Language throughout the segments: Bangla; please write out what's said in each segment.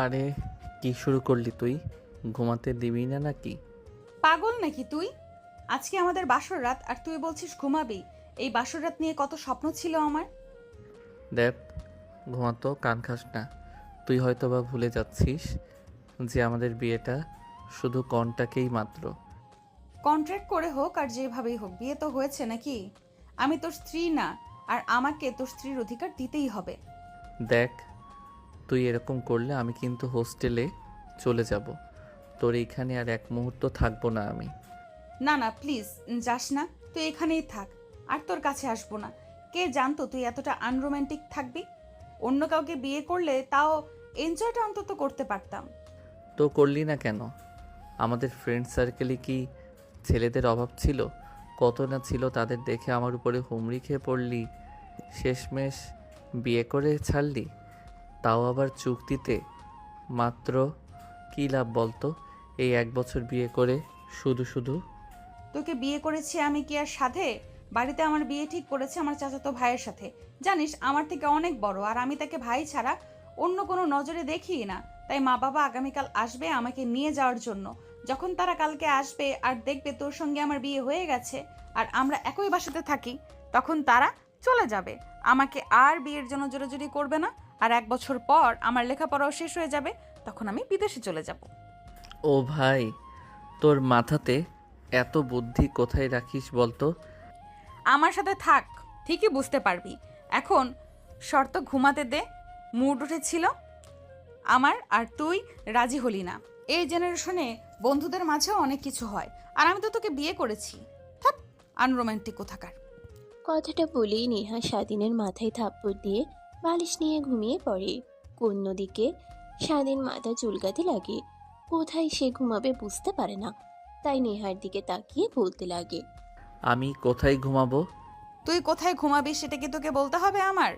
আরে কি শুরু করলি তুই? ঘুমাতে দিবি না নাকি? পাগল নাকি তুই? আজকে আমাদের বাসর রাত আর তুই বলছিস ঘুমাবি? এই বাসর রাত নিয়ে কত স্বপ্ন ছিল আমার। দেব, ঘুমাতো কান খাস না। তুই হয়তো বা ভুলে যাচ্ছিস যে আমাদের বিয়েটা শুধু কনটাকেই মাত্র। কন্ট্রাক্ট করে হোক আর যেভাবেই হোক, বিয়ে তো হয়েছে নাকি? আমি তোর স্ত্রী না, আর আমাকে তোর স্ত্রীর অধিকার দিতেই হবে। দেখ, তুই এরকম করলে আমি কিন্তু হোস্টেলে চলে যাব। তোর এইখানে আর এক মুহূর্ত থাকবো না আমি। না না প্লিজ, যাস না। তুই এখানেই থাক, আর তোর কাছে আসবো না। কে জানতো তুই এতটা আনরোম্যান্টিক থাকবি? অন্য কাউকে বিয়ে করলে তাও এনজয়টা অন্তত করতে পারতাম। তো করলি না কেন? আমাদের ফ্রেন্ড সার্কেলে কি ছেলেদের অভাব ছিল? কত না ছিল, তাদের দেখে আমার উপরে হুমড়ি খেয়ে পড়লি। শেষমেশ বিয়ে করে ছাড়লি, তাও আবার চুক্তিতে। মাত্র কী লাভ বলতো এই 1 বছর বিয়ে করে? শুধু শুধু তোকে বিয়ে করেছি আমি কি আর সাধে? বাড়িতে আমার বিয়ে ঠিক করেছে আমার চাচাতো ভাইয়ের সাথে। জানিস আমার থেকে অনেক বড়, আর আমি তাকে ভাই ছাড়া অন্য কোনো নজরে দেখি না। তাই মা বাবা আগামীকাল আসবে আমাকে নিয়ে যাওয়ার জন্য। যখন তারা কালকে আসবে আর দেখবে তোর সঙ্গে আমার বিয়ে হয়ে গেছে আর আমরা একই বাসাতে থাকি, তখন তারা চলে যাবে। আমাকে আর বিয়ের জন্য জোরাজুরি করবে না। আর 1 বছর পর আমার লেখাপড়াও শেষ হয়ে যাবে, তখন আমি বিদেশে চলে যাব। ও ভাই, তোর মাথাতে এত বুদ্ধি কোথায় রাখিস বলতো? আমার সাথে থাক, ঠিকই বুঝতে পারবি। এখন শর্ত ঘুমাতে দে। মুড উঠেছিল আমার, আর তুই রাজি হলি না। এই জেনারেশনে বন্ধুদের মাঝেও অনেক কিছু হয়, আর আমি তো তোকে বিয়ে করেছি। থাপ, আনরোম্যান্টিক কোথাকার। কথাটা বলেই নেহা স্বাধীনের মাথায় থাপ্পড় দিয়ে বালিশ নিয়ে ঘুমিয়ে পড়ে। অন্যদিকে স্বাধীন মাথা চুলকাতে লাগে। কোথায় সে ঘুমাবে বুঝতে পারে না, তাই নেহার দিকে তাকিয়ে বলতে লাগে। আমি কোথায় ঘুমাবো? তুই কোথায় ঘুমাবি সেটা কি তোকে বলতে হবে আমার?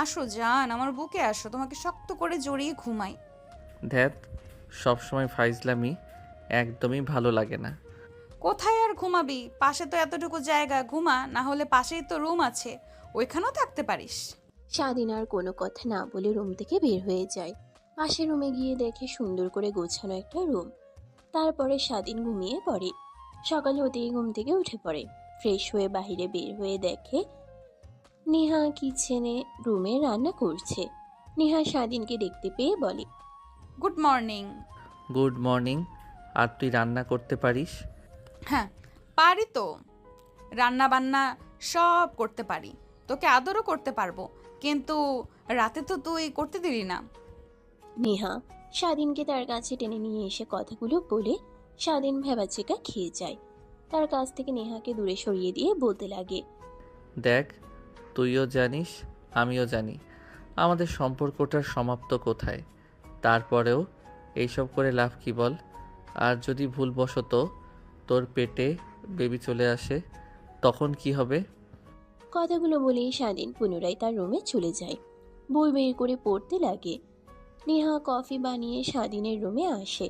আসো জান, আমার বুকে আসো, তোমাকে শক্ত করে জড়িয়ে ঘুমাই। ধ্যাত, সবসময় ফাইজলামি একদমই ভালো লাগে না। কোথায় আর ঘুমাবি? পাশে তো এতটুকু জায়গা, ঘুমা না হলে পাশেই তো রুম আছে, ওইখানেও থাকতে পারিস। স্বাধীন আর কোনো কথা না বলে রুম থেকে বের হয়ে যায়। পাশের রুমে গিয়ে দেখে সুন্দর করে গোছানো একটা রুম। তারপরে স্বাধীন ঘুমিয়ে পড়ে। সকাল হতেই ঘুম থেকে উঠে পড়ে। ফ্রেশ হয়ে বাইরে বের হয়ে দেখে নেহা কিচেনে রুমে রান্না করছে। নেহা স্বাধীনকে দেখতে পেয়ে বলে, গুড মর্নিং। Good morning. আর তুই রান্না করতে পারিস? হ্যাঁ, পারি তো। রান্না বান্না সব করতে পারি, তোকে আদরও করতে পারবো। কিন্তু রাতে তো তুই করতে দিলি না। নেহা স্বাধীনকে তার কাছে টেনে নিয়ে এসে কথাগুলো বলে স্বাধীন ভেবাচেকা খেয়ে যায়। তার কাছ থেকে নেহাকে দূরে সরিয়ে দিয়ে বলতে লাগে, দেখ, তুইও জানিস আমিও জানি আমাদের সম্পর্কটার সমাপ্ত কোথায়। তারপরেও এইসব করে লাভ কি বল? আর যদি ভুলবশত তোর পেটে বেবি চলে আসে, তখন কি হবে? কথাগুলো বলেই স্বাধীন পুনরায় তার রুমে চলে যায়। বই বের করে পড়তে লাগে। নেহা কফি বানিয়ে স্বাধীনের রুমে আসে।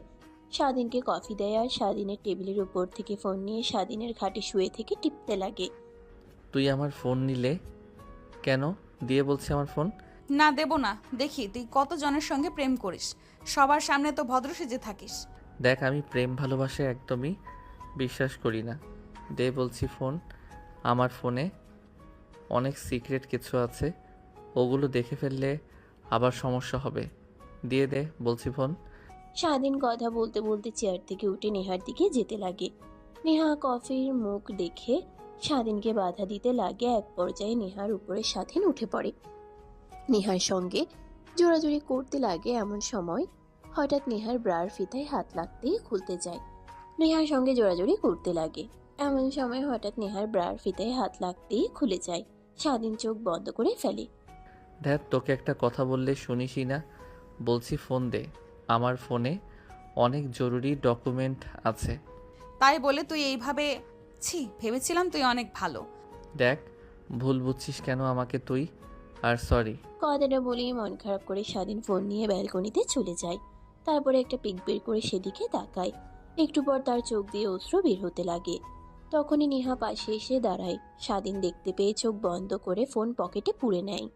স্বাধীনকে কফি দেয় আর স্বাধীনের টেবিলের উপর থেকে ফোন নিয়ে স্বাধীনের খাটে শুয়ে থেকে টিপতে লাগে। তুই আমার ফোন নিলে কেন? দিয়ে বলছে আমার ফোন। না দেব না। দেখি তুই কত জনের সঙ্গে প্রেম করিস, সবার সামনে তো ভদ্র সেজে থাকিস। দেখ, আমি প্রেম ভালোবাসায় একদমই বিশ্বাস করি না। দে বলছি ফোন। আমার ফোনে অনেক সিক্রেট কিছু আছে, ওগুলো দেখে ফেললে আবার সমস্যা হবে। দিয়ে দে বলছি ফোন। স্বাধীন কথা বলতে বলতে চেয়ার থেকে উঠে নেহার দিকে যেতে লাগে। নেহা কফির মুখ দেখে স্বাধীনকে বাধা দিতে লাগে। এক পর্যায়ে নেহার উপরে স্বাধীন উঠে পড়ে। নেহার সঙ্গে জোরাজুরি করতে লাগে। এমন সময় হঠাৎ নেহার ব্রার ফিতায় হাত লাগতেই খুলতে যায়। নেহার সঙ্গে জোরাজুরি করতে লাগে। এমন সময় হঠাৎ নেহার ব্রার ফিতায় হাত লাগতেই খুলে যায়। স্বাধীন চোখ বন্ধ করে ফেলে। দেখ, তোকে একটা কথা বললে শুনিসই না। বলছি ফোন দে। আমার ফোনে অনেক জরুরি ডকুমেন্ট আছে। তাই বলে তুই এইভাবে? ছি, ভেবেছিলাম তুই অনেক ভালো। দেখ, ভুল বুঝছিস কেন আমাকে তুই? আর সরি। কথাটা বলেই মন খারাপ করে স্বাধীন ফোন নিয়ে ব্যালকনিতে চলে যায়। তারপরে একটা পিক বের করে সেদিকে তাকায়। একটু পর তার চোখ দিয়ে অশ্রু বের হতে লাগে। তখনই নেহা পাশে এসে দাঁড়ায়। স্বাধীন দেখতে পেয়ে চোখ বন্ধ করে ফোন পকেটে পুরে নেয়।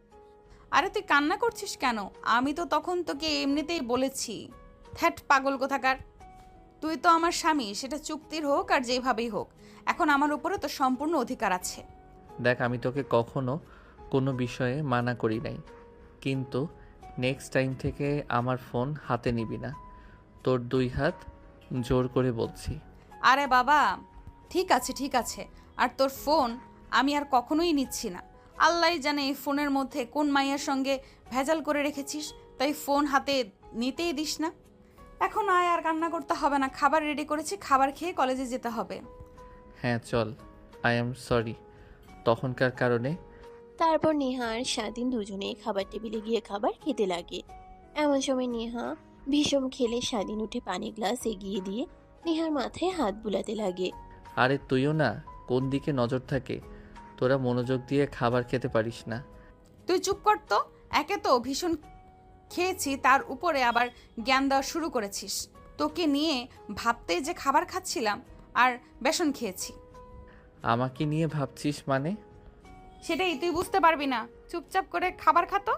আরে তুই কান্না করছিস কেন? আমি তো তখন তোকে এমনিতেই বলেছি। থ্যাট পাগল কোথাকার। তুই তো আমার স্বামী, সেটা চুক্তির হোক আর যেভাবেই হোক, এখন আমার উপরে তো সম্পূর্ণ অধিকার আছে। দেখ, আমি তোকে কখনো কোনো বিষয়ে মানা করি নাই, কিন্তু নেক্সট টাইম থেকে আমার ফোন হাতে নিবি না। তোর 2 হাত জোর করে বলছি। আরে বাবা, ঠিক আছে ঠিক আছে, আর তোর ফোন আমি আর কখনোই নিচ্ছি না। আল্লাহই জানে এই ফোনের মধ্যে কোন মাইয়ার সঙ্গে ভেজাল করে রেখেছিস, তাই ফোন হাতে নিতেই দিস না। এখন আয়, আর কান্না করতে হবে না, খাবার রেডি করেছি, খাবার খেয়ে কলেজে যেতে হবে। হ্যাঁ চল, আই এম সরি তখনকার কারণে। তারপর নেহা আর স্বাধীন দুজনে খাবার টেবিলে গিয়ে খাবার খেতে লাগে। এমন সময় নেহা ভীষণ খেলে স্বাধীন উঠে পানি গ্লাস এগিয়ে দিয়ে নেহার মাথায় হাত বুলাতে লাগে। আরে তুইও না, কোন দিকে নজর থাকে? তোরা মনোযোগ দিয়ে খাবার খেতে পারিস না। তুই চুপ কর তো। একে তো ভীষণ খেয়েছি, তার উপরে আবার জ্ঞান দেওয়া শুরু করেছিস। তোকে নিয়ে ভাবতে যে খাবার খাচ্ছিলাম আর বেসন খেয়েছি। আমাকে নিয়ে ভাবছিস মানে? সেটাই তুই বুঝতে পারবি না, চুপচাপ করে খাবার খাতো।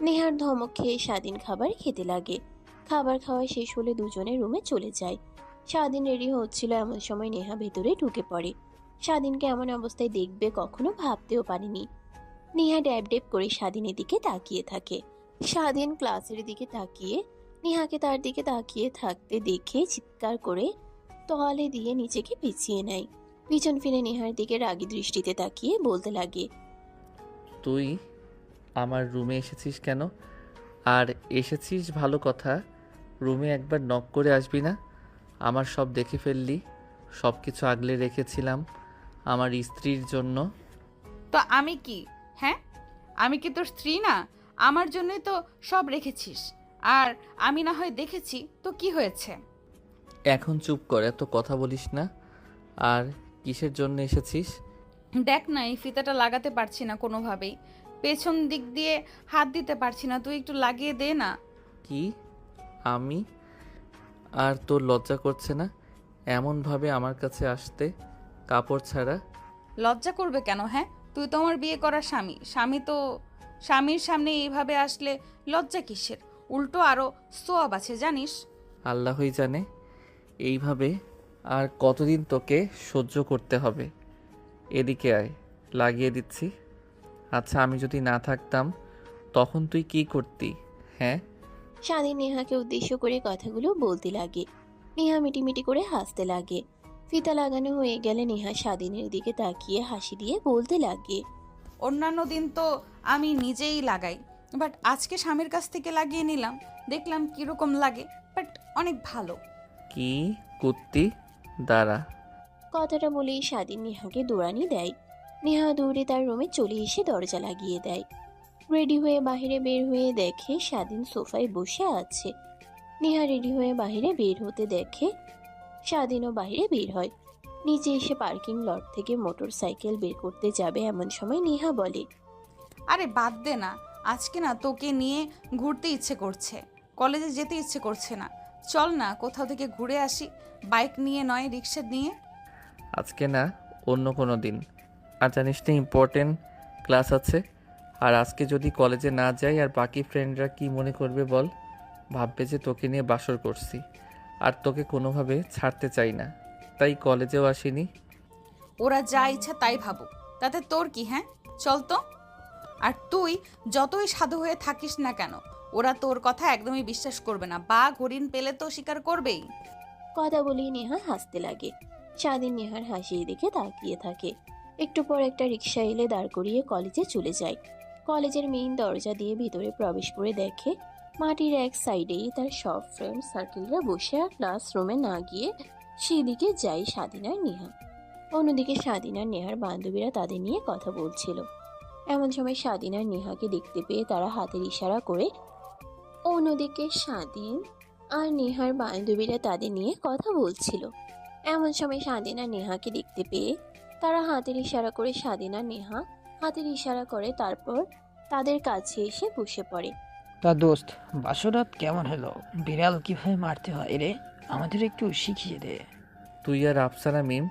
নেহার ধমক খেয়ে স্বাধীন খাবার খেতে লাগে। খাবার খাওয়া শেষ হলে দুজনে রুমে চলে যায়। স্বাধীন রেডি হচ্ছিল, এমন সময় নেহা ভেতরে ঢুকে পড়ে। স্বাধীনকে এমন অবস্থায় দেখবে কখনো ভাবতেও পারেনি। নেহা ড্যাব ড্যাব করে স্বাধীনের দিকে তাকিয়ে থাকে। স্বাধীন ক্লাসের দিকে তাকিয়ে নেহাকে তার দিকে তাকিয়ে থাকতে দেখে চিৎকার করে তলে দিয়ে নিচেকে পিছিয়ে নেয়। পিছন ফিরে নেহার দিকে রাগী দৃষ্টিতে তাকিয়ে বলতে লাগে, তুই আমার রুমে এসেছিস কেন? আর এসেছিস ভালো কথা, রুমে একবার নক করে আসবি না? আমার সব দেখে ফেললি, সব কিছু আগলে রেখেছিলাম আমার স্ত্রীর জন্য। তো আমি কি? হ্যাঁ, আমি কি তোর স্ত্রী না? আমার জন্যই তো সব রেখেছিস। আর আমি না হয় দেখেছি তো কি হয়েছে? এখন চুপ কর, এত কথা বলিস না। আর কিসের জন্য এসেছিস? দেখ না, এই ফিতাটা লাগাতে পারছি না কোনোভাবেই, পেছন দিক দিয়ে হাত দিতে পারছি না, তুই একটু লাগিয়ে দে না। কি? আমি? আর তোর লজ্জা করছে না এমনভাবে আমার কাছে আসতে, কাপড় ছাড়া? লজ্জা করবে কেন? হ্যাঁ, তুই তো আমার বিয়ে করা স্বামী। স্বামীর সামনে এইভাবে আসলে লজ্জা কিসের? উল্টো আরো সোয়াব আছে জানিস। আল্লাহই জানে এইভাবে আর কতদিন তোকে সহ্য করতে হবে। এদিকে আয়, লাগিয়ে দিচ্ছি। আচ্ছা, আমি যদি না থাকতাম তখন তুই কি করতি? হ্যাঁ, স্বাধীন নেহাকে উদ্দেশ্য করে কথাগুলো বলতে লাগে। নেহা মিটিমিটি করে হাসতে লাগে। ফিতা লাগানো হয়ে গেলে নেহা স্বাধীনের দিকে তাকিয়ে হাসি দিয়ে বলতে লাগে, অন্যান্য দিন তো আমি নিজেই লাগাই, বাট আজকে স্বামীর কাছ থেকে লাগিয়ে নিলাম, দেখলাম কিরকম লাগে, বাট অনেক ভালো। কি কুত্তি, দাঁড়া। কথাটা বলেই স্বাধীন নেহাকে দৌড়ানি দেয়। নেহা দৌড়ে তার রুমে চলে এসে দরজা লাগিয়ে দেয়। রেডি হয়ে বাইরে বের হয়ে দেখে স্বাধীন সোফায় বসে আছে। নেহা রেডি হয়ে বাইরে বের হতে দেখে স্বাধীনও বাইরে বের হয়। নিচে এসে পার্কিং লট থেকে মোটর সাইকেল বের করতে যাবে এমন সময় নেহা বলে, আরে বাদ দে না, আজকে না তোকে নিয়ে ঘুরতে ইচ্ছে করছে, কলেজে যেতে ইচ্ছে করছে না। চল না কোথাও থেকে ঘুরে আসি, বাইক নিয়ে নয় রিক্সা নিয়ে। আজকে না, অন্য কোনো দিন। আর জানিস না ইম্পর্টেন্ট ক্লাস আছে। আর আজকে যদি কলেজে না যাই আর বাকি ফ্রেন্ডরা কি মনে করবে বল? ভাববে যে তোকে নিয়ে বাসর করছি, আর তোকে কোনোভাবে ছাড়তে চাই না, তাই কলেজেও আসিনি। ওরা যা ইচ্ছা তাই ভাবুক, তাতে তোর কি? হ্যাঁ, চল তো। আর তুই যতই সাধু হয়ে থাকিস না কেন, ওরা তোর কথা একদমই বিশ্বাস করবে না। বাঘ হরিণ পেলে তো স্বীকার করবেই। কথা বলেই নেহা হাসতে লাগে। স্বাধীন নেহার হাসির দিকে তাকিয়ে থাকে। একটু পর একটা রিক্সা এলে দাঁড় করিয়ে কলেজে চলে যায়। কলেজের মেইন দরজা দিয়ে ভিতরে প্রবেশ করে দেখে মাটির এক সাইডেই তার সব ফ্রেন্ড সার্কেলরা বসে, আর ক্লাসরুমে না গিয়ে সেদিকে যায় স্বাধীন আর নেহা। অন্যদিকে স্বাধীন আর নেহার বান্ধবীরা তাদের নিয়ে কথা বলছিল। এমন সময় স্বাধীন আর নেহাকে দেখতে পেয়ে তারা হাতের ইশারা করে, অন্যদিকে স্বাধীন আর নেহার বান্ধবীরা তাদের নিয়ে কথা বলছিল। এমন সময় স্বাধীন আর নেহাকে দেখতে পেয়ে তারা হাতের ইশারা করে, স্বাধীন আর নেহা হাতের ইশারা করে, তারপর তাদের কাছে এসে বসে পড়ে। তা দোস্ত, বাসরাত কেমন হলো? বিড়াল কিভাবে মারতে হয় রে? আমাদের একটু শিখিয়ে দে। তুই আর আফসানা মিম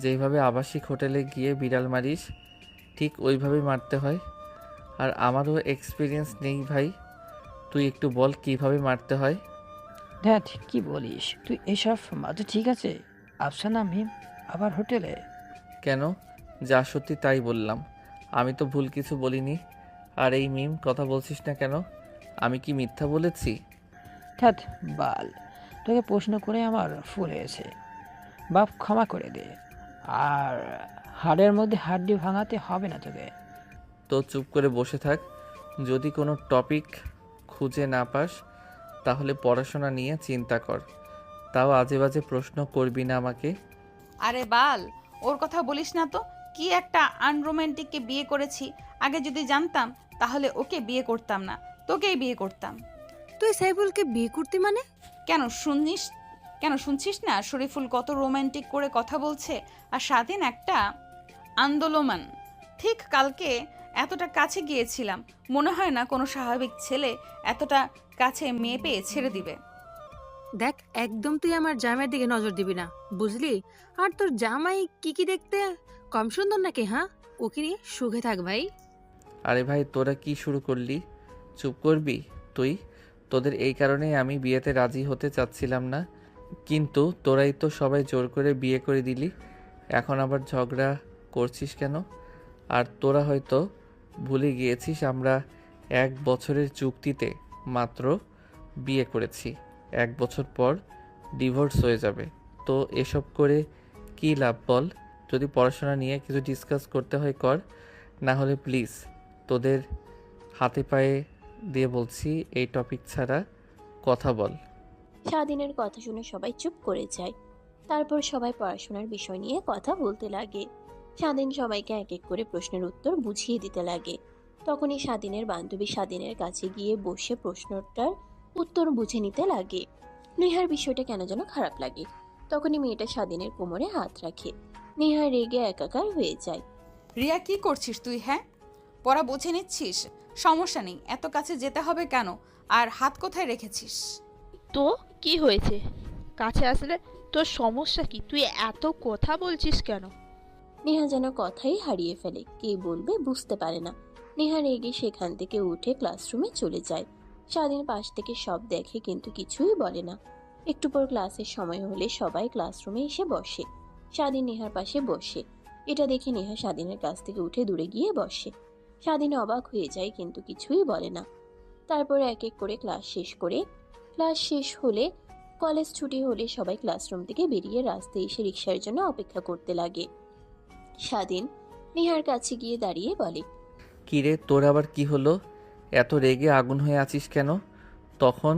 যেইভাবে আবাসিক হোটেলে গিয়ে বিড়াল মারিস, ঠিক ওইভাবেই মারতে হয়। আর আমারও এক্সপিরিয়েন্স নেই ভাই। তুই একটু বল কিভাবে মারতে হয়। ধ্যাত, কি বলিস তুই এসব? মাঝে ঠিক আছে। আফসানা মিম আবার হোটেলে? কেন? যা সত্যি তাই বললাম। আমি তো ভুল কিছু বলিনি। আর এই মিম কথা বলছিস না কেন? আমি কি মিথ্যা বলেছি? ধ্যাত বাল, তোকে প্রশ্ন করে আমার ফুল হয়েছে। বাপ ক্ষমা করে দে। আর হাড়ের মধ্যে হাড্ডি ভাঙাতে হবে না তোকে। তো চুপ করে বসে থাক। যদি কোনো টপিক খুঁজে না পাস তাহলে পড়াশোনা নিয়ে চিন্তা কর। তাও আজে বাজে প্রশ্ন করবি না আমাকে। আরে বাল, ওর কথা বলিস না তো। কি একটা আনরোম্যান্টিককে বিয়ে করেছি। আগে যদি জানতাম তাহলে ওকে বিয়ে করতাম না, তোকেই বিয়ে করতাম। তুই সাইফুলকে বিয়ে করতে মানে? কেন শুনিস? কেন শুনছিস না শরীফুল কত রোমান্টিক করে কথা বলছে? আর স্বাধীন একটা আন্দোলন। ঠিক কালকে এতটা কাছে গিয়েছিলাম, মনে হয় না কোনো স্বাভাবিক ছেলে এতটা কাছে মেয়ে পেয়ে ছেড়ে দিবে। দেখ, একদম তুই আমার জামাইয়ের দিকে নজর দিবি না, বুঝলি? আর তোর জামাই কি কি দেখতে কম সুন্দর নাকি? হ্যাঁ, ওকে নিয়ে সুখে থাক ভাই। আরে ভাই, তোরা কি শুরু করলি? চুপ করবি তুই? তোদের এই কারণেই আমি বিয়েতে রাজি হতে চাচ্ছিলাম না, কিন্তু তোরাই তো সবাই জোর করে বিয়ে করে দিলি। এখন আবার ঝগড়া করছিস কেন? আর তোরা হয়তো ভুলে গিয়েছিস আমরা 1 বছরের চুক্তিতে মাত্র বিয়ে করেছি। 1 বছর পর ডিভোর্স হয়ে যাবে। তো এসব করে কী লাভ বল? যদি পড়াশোনা নিয়ে কিছু ডিসকাস করতে হয় কর, না হলে প্লিজ তোদের হাতে পায়ে দিয়ে বলছি এই টপিক ছাড়া কথা বল। স্বাধীনের কথা শুনে সবাই চুপ করে যায়। তারপর সবাই পড়াশোনার বিষয় নিয়ে কথা বলতে লাগে। স্বাধীন সবাইকে এক এক করে প্রশ্নের উত্তর বুঝিয়ে দিতে লাগে। তখনই স্বাধীনের বান্ধবী স্বাধীনের কাছে গিয়ে বসে প্রশ্নটার উত্তর বুঝে নিতে লাগে। নেহার বিষয়টা কেন যেন খারাপ লাগে। তখনই মেয়েটা স্বাধীনের কোমরে হাত রাখে। নেহা রেগে একাকার হয়ে যায়। রিয়া, কি করছিস তুই? হ্যাঁ, পড়া বুঝে নিচ্ছিস? সমস্যা নেই, এত কাছে যেতে হবে কেন? আর হাত কোথায় রেখেছিস? তো কি হয়েছে? কাছে আসলে তোর সমস্যা কি? তুই এত কথা বলছিস কেন? নেহা যেন কথাই হারিয়ে ফেলে, কে বলবে বুঝতে পারে না। নেহা রেগে সেখান থেকে উঠে ক্লাসরুমে চলে যায়। স্বাধীন পাশ থেকে সব দেখে কিন্তু কিছুই বলে না। একটু পর ক্লাসের সময় হলে সবাই ক্লাসরুমে এসে বসে। স্বাধীন নেহার পাশে বসে। এটা দেখে নেহা স্বাধীনের কাছ থেকে উঠে দূরে গিয়ে বসে। স্বাধীন অবাক হয়ে যায় কিন্তু কিছুই বলে না। তারপর এক এক করে ক্লাস শেষ হলে কলেজ ছুটি হলে সবাই ক্লাসরুম থেকে বেরিয়ে রাস্তায় এসে রিক্সার জন্য অপেক্ষা করতে লাগে। স্বাধীন নেহার কাছে গিয়ে দাঁড়িয়ে বলে, কী রে, তোর আবার কি হলো? এত রেগে আগুন হয়ে আছিস কেন? তখন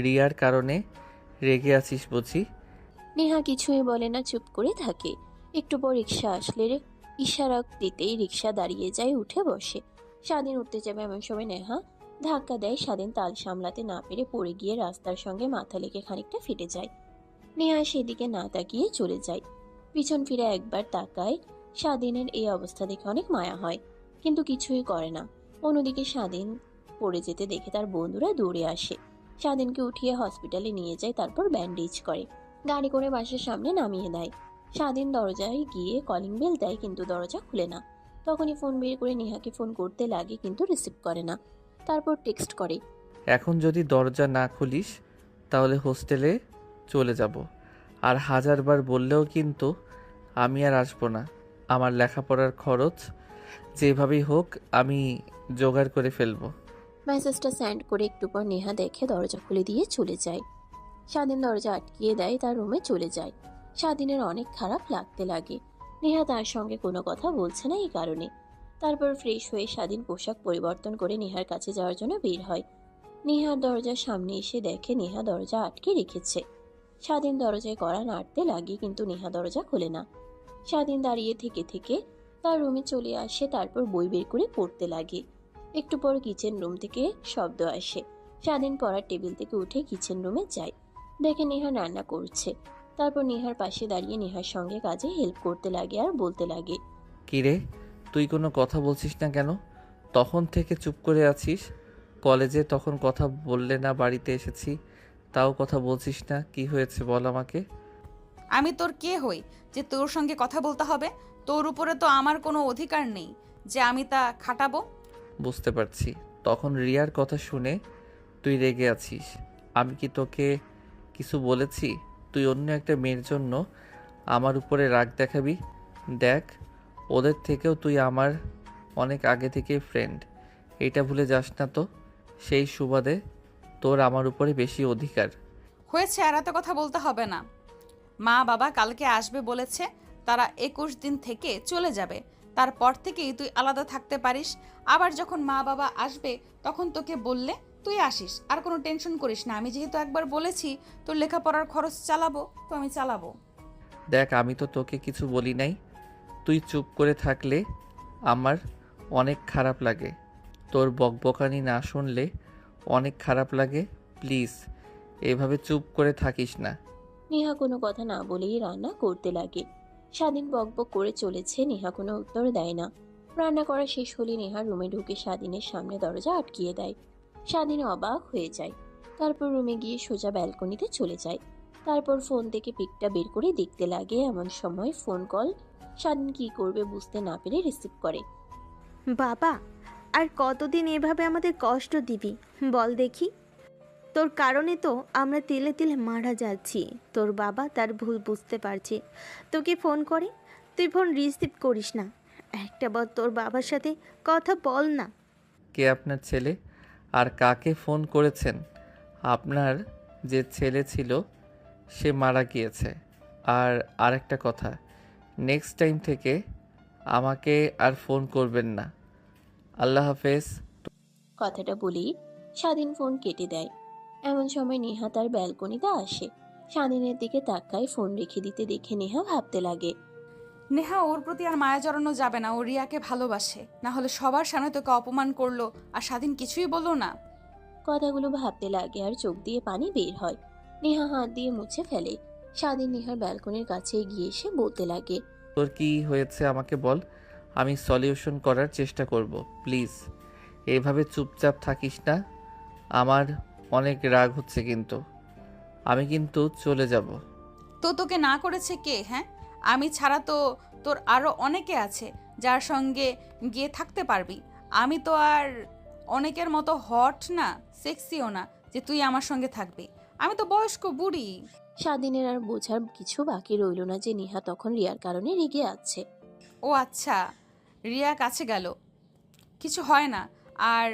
রিয়ার কারণে রেগে আছিস বুঝি? নেহা কিছুই বলে না, চুপ করে থাকে। একটু পর রিক্সা আসলে ইশারা দিতেই রিক্সা দাঁড়িয়ে যায়, উঠে বসে। স্বাধীন উঠতে যাবে এমন সময় নেহা ধাক্কা দেয়। স্বাধীন তাল সামলাতে না পেরে পড়ে গিয়ে রাস্তার সঙ্গে মাথা লেগে খানিকটা ফেটে যায়। নেহা সেদিকে না তাকিয়ে চলে যায়। পিছন ফিরে একবার তাকায়। স্বাধীনের এই অবস্থা দেখে অনেক মায়া হয়, কিন্তু কিছুই করে না। অন্যদিকে স্বাধীন পড়ে যেতে দেখে তার বন্ধুরা দৌড়ে আসে। স্বাধীনকে উঠিয়ে হসপিটালে নিয়ে যায়, তারপর ব্যান্ডেজ করে গাড়ি করে বাসার সামনে নামিয়ে দেয়। স্বাধীন দরজায় গিয়ে কলিং বেল দেয়, কিন্তু দরজা খুলে না। তখনই ফোন বের করে নেহাকে ফোন করতে লাগে, কিন্তু রিসিভ করে না। তারপর টেক্সট করে, এখন যদি দরজা না খুলিস তাহলে হোস্টেলে চলে যাব। আর 1000বার বললেও কিন্তু আমি আর আসবো না। আমার লেখাপড়ার খরচ যেভাবেই হোক আমি জোগাড় করে ফেলবো। মেসেজটা সেন্ড করে একটু পর নেহা দেখে দরজা খুলে দিয়ে চলে যায়। স্বাধীন দরজা আটকিয়ে দেয়, তার রুমে চলে যায়। স্বাধীনের অনেক খারাপ লাগতে লাগে। নেহা তার সঙ্গে কোনো কথা বলছে না এই কারণে। তারপর ফ্রেশ হয়ে স্বাধীন পোশাক পরিবর্তন করে নেহার কাছে যাওয়ার জন্য বের হয়। নেহার দরজার সামনে এসে দেখে নেহা দরজা আটকে রেখেছে। স্বাধীন দরজায় কড়া নাড়তে লাগে, কিন্তু নেহা দরজা খোলে না। স্বাধীন দাঁড়িয়ে থেকে থেকে তার রুমে চলে আসে, তারপর বই বের করে পড়তে লাগে। একটু পর কিচেন রুম থেকে শব্দ আসে। স্বাধীন পড়ার টেবিল থেকে উঠে কিচেন রুমে যায়, দেখে নেহা রান্না করছে। তারপর নেহার পাশে দাঁড়িয়ে নেহার সঙ্গে কাজে হেল্প করতে লাগে আর বলতে লাগে, কী রে, তুই কোনো কথা বলছিস না কেন? তখন থেকে চুপ করে আছিস। কলেজে তখন কথা বললে না, বাড়িতে এসেছি তাও কথা বলছিস না, কি হয়েছে বল আমাকে। আমি তোর কে হই যে তোর সঙ্গে কথা বলতে হবে? তোর উপরে তো আমার কোনো অধিকার নেই যে আমি তা খাটাবো। বুঝতে পারছি। তখন রিয়ার কথা শুনে তুই রেগে আছিস। আমি কি তোকে কিছু বলেছি? তুই অন্য একটা মেয়ের জন্য আমার উপরে রাগ দেখাবি? দেখ, ওদের থেকেও তুই আমার অনেক আগে থেকেই ফ্রেন্ড, এইটা ভুলে যাস না তো। সেই সুবাদে তোর আমার উপরে বেশি অধিকার। হয়েছে, আর এত কথা বলতে হবে না। মা বাবা কালকে আসবে বলেছে, তারা 21 দিন থেকে চলে যাবে। তারপর থেকেই তুই আলাদা থাকতে পারিস। আবার যখন মা বাবা আসবে তখন তোকে বললে তুই আসিস, আর কোনো টেনশন করিস না। আমি যেহেতু একবার বলেছি তোর লেখাপড়ার খরচ চালাবো, তো আমি চালাবো। দেখ, আমি তো তোকে কিছু বলি নাই। তুই চুপ করে থাকলে আমার অনেক খারাপ লাগে। তোর বকবকানি না শুনলে অনেক খারাপ লাগে। প্লিজ এভাবে চুপ করে থাকিস না। নেহা কোনো কথা না বলেই রান্না করতে লাগে। স্বাধীন বকবক করে চলেছে, নেহা কোনো উত্তর দেয় না। রান্না করা শেষ হলে নেহা রুমে ঢুকে স্বাধীনের সামনে দরজা আটকিয়ে দেয়। স্বাধীন অবাক হয়ে যায়। তারপর রুমে গিয়ে সোজা ব্যালকনিতে চলে যায়। তারপর ফোন থেকে পিকটা বের করে দেখতে লাগে। এমন সময় ফোন কল। স্বাধীন কি করবে বুঝতে না পেরে রিসিভ করে। বাবা, আর কতদিন এভাবে আমাদের কষ্ট দিবি বল দেখি? তোর কারণে তো আমরা তিলে তিলে মারা যাচ্ছি। তোর বাবা তার ভুল বুঝতে পারছে, তোকে ফোন করে, তুই ফোন রিসিভ করিস না। একটা বার তোর বাবার সাথে কথা বল না। কে আপনার ছেলে আর কাকে ফোন করেছেন? আপনার যে ছেলে ছিল সে মারা গিয়েছে। আর আরেকটা কথা, নেক্সট টাইম থেকে আমাকে আর ফোন করবেন না। আল্লাহ হাফেজ। কথাটা বলেই স্বাধীন ফোন কেটে দেয়। এমন সময় নেহা তার ব্যালকনিতে আসে। স্বাধীনের দিকে তাকায়, ফোন রেখে দিতে দেখে নেহা ভাবতে লাগে। নেহা, ওর প্রতি আর মায়া জড়ানো যাবে না। ও রিয়াকে ভালোবাসে, না হলে সবার সামনে তোকে অপমান করলো আর স্বাধীন কিছুই বললো না। কথাগুলো ভাবতে লাগে আর চোখ দিয়ে পানি বের হয়। নেহা হাত দিয়ে মুছে ফেলে। স্বাধীন নেহার ব্যালকনির কাছে এগিয়ে এসে বলতে লাগে। তোর কি হয়েছে আমাকে বল, আমি সলিউশন করার চেষ্টা করব। প্লিজ এইভাবে চুপচাপ থাকিস না। আমার অনেক রাগ হচ্ছে, কিন্তু আমি কিন্তু চলে যাব। তো তোকে না করেছে কে? হ্যাঁ, আমি ছাড়া তো তোর আরো অনেকে আছে যার সঙ্গে গিয়ে থাকতে পারবি। আমি তো আর অনেকের মতো হট না, সেক্সিও না যে তুই আমার সঙ্গে থাকবি। আমি তো বয়স্ক বুড়ি। স্বাধীনের আর বোঝার কিছু বাকি রইল না যে নেহা তখন রিয়ার কারণে রেগে আছে। ও আচ্ছা, রিয়া কাছে গেল, কিছু হয় না। আর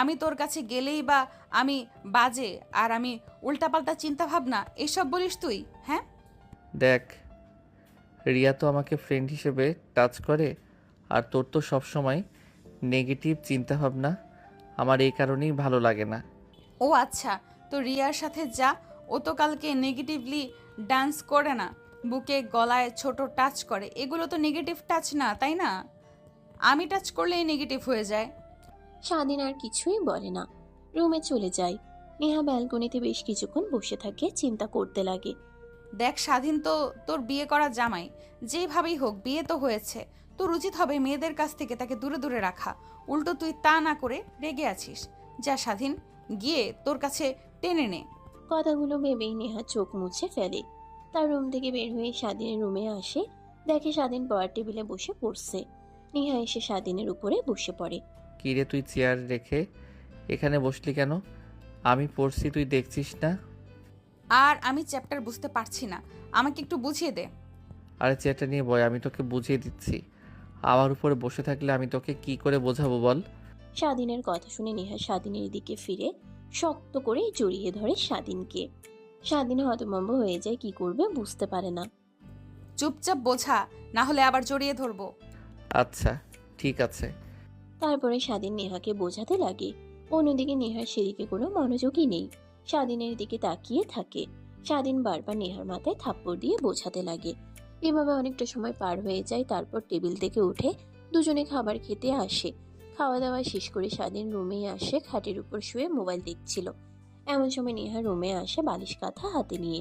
আমি তোর কাছে গেলেই বা আমি বাজে, আর আমি উল্টাপাল্টা চিন্তা ভাবনা এসব বলিস তুই? হ্যাঁ, দেখ, রিয়া তো আমাকে ফ্রেন্ড হিসেবে টাচ করে, আর তোর তো সবসময় নেগেটিভ চিন্তাভাবনা। আমার এই কারণেই ভালো লাগে না। ও আচ্ছা, তো রিয়ার সাথে যা। ও তো কালকে নেগেটিভলি ডান্স করে না, বুকে গলায় ছোট টাচ করে, এগুলো তো নেগেটিভ টাচ না, তাই না? আমি টাচ করলেই নেগেটিভ হয়ে যায়। স্বাধীন আর কিছুই বলে না, রুমে চলে যায়। নেহা ব্যালকনিতে বেশ কিছুক্ষণ বসে থাকে, চিন্তা করতে লাগে। দেখ স্বাধীন তো তোর বিয়ে করা জামাই, যেভাবেই হোক বিয়ে তো হয়েছে। তোর উচিত হবে মেয়েদের কাছ থেকে তাকে দূরে দূরে রাখা। উল্টো তুই তা না করে রেগে আছিস। যা স্বাধীন, গিয়ে তোর কাছে টেনে নে। কথাগুলো ভেবেই নেহা চোখ মুছে ফেলে। তার রুম থেকে বের হয়ে স্বাধীনের রুমে আসে, দেখে স্বাধীন পড়ার টেবিলে বসে পড়ছে। নেহা এসে স্বাধীনের উপরে বসে পড়ে। কী রে, তুই চেয়ার রেখে এখানে বসলি কেন? আমি পড়ছি, তুই দেখছিস না? আর আমি চ্যাপ্টার বুঝতে পারছি না, আমাকে একটু বুঝিয়ে দে। আরে চেয়ারটা নিয়ে বয়, আমি তোকে বুঝিয়ে দিচ্ছি। আমার উপরে বসে থাকলে আমি তোকে কি করে বোঝাবো বল? স্বাধীনের কথা শুনে নেহা স্বাধীনের দিকে ফিরে শক্ত করে জড়িয়ে ধরে স্বাধীনকে। স্বাধীন হতভম্ব হয়ে যায়, কি করবে বুঝতে পারে না। চুপচাপ বোঝা, না হলে আবার জড়িয়ে ধরবো। আচ্ছা ঠিক আছে। তারপরে স্বাধীন নেহাকে বোঝাতে লাগে। অন্যদিকে নেহার সেদিকে কোনো মনোযোগই নেই, স্বাধীনের দিকে তাকিয়ে থাকে। স্বাধীন বারবার নেহার মাথায় থাপ্পড় দিয়ে বোঝাতে লাগে। এভাবে অনেকটা সময় পার হয়ে যায়। তারপর টেবিল থেকে উঠে দুজনে খাবার খেতে আসে। খাওয়া দাওয়া শেষ করে স্বাধীন রুমে আসে, খাটের উপর শুয়ে মোবাইল দেখছিল। এমন সময় নেহা রুমে আসে বালিশ কাঁথা হাতে নিয়ে।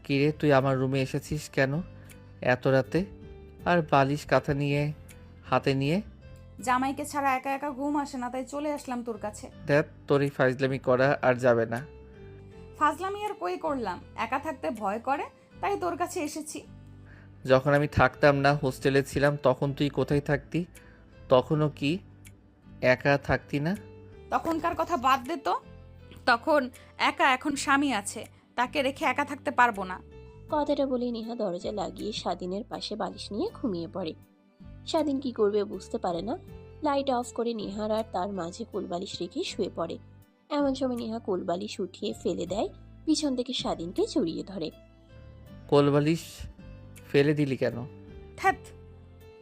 কিরে, তুই আমার রুমে এসেছিস কেন এত রাতে, আর বালিশ কাঁথা নিয়ে হাতে নিয়ে? জামাইকে ছাড়া একা একা ঘুম আসে না, তাই চলে আসলাম তোর কাছে। দেখ, তোর এই ফাইজলামি করা আর যাবে না। ফাজলামি আর কই করলাম, একা থাকতে ভয় করে তাই তোর কাছে এসেছি। যখন আমি থাকতাম না, হোস্টেলে ছিলাম, তখন তুই কোথায় থাকতি? তখনও কি একা থাকতি না? তখনকার কথা বাদ দে তো। তখন একা, এখন স্বামী আছে, তাকে রেখে একা থাকতে পারবো না। কথাটা বলে নেহা দরজা লাগিয়ে স্বাধীনের পাশে বালিশ নিয়ে ঘুমিয়ে পড়ে। স্বাধীন কি করবে বুঝতে পারে না। লাইট অফ করে নেহার আর তার মাঝে কোলবালিশ রেখে শুয়ে পড়ে। এমন সময় নেহা কোলবালিশ উঠিয়ে ফেলে দেয়, পিছন থেকে স্বাধীনকে জড়িয়ে ধরে। কোলবালিশ ফেলে দিলি কেন? ধ্যাত,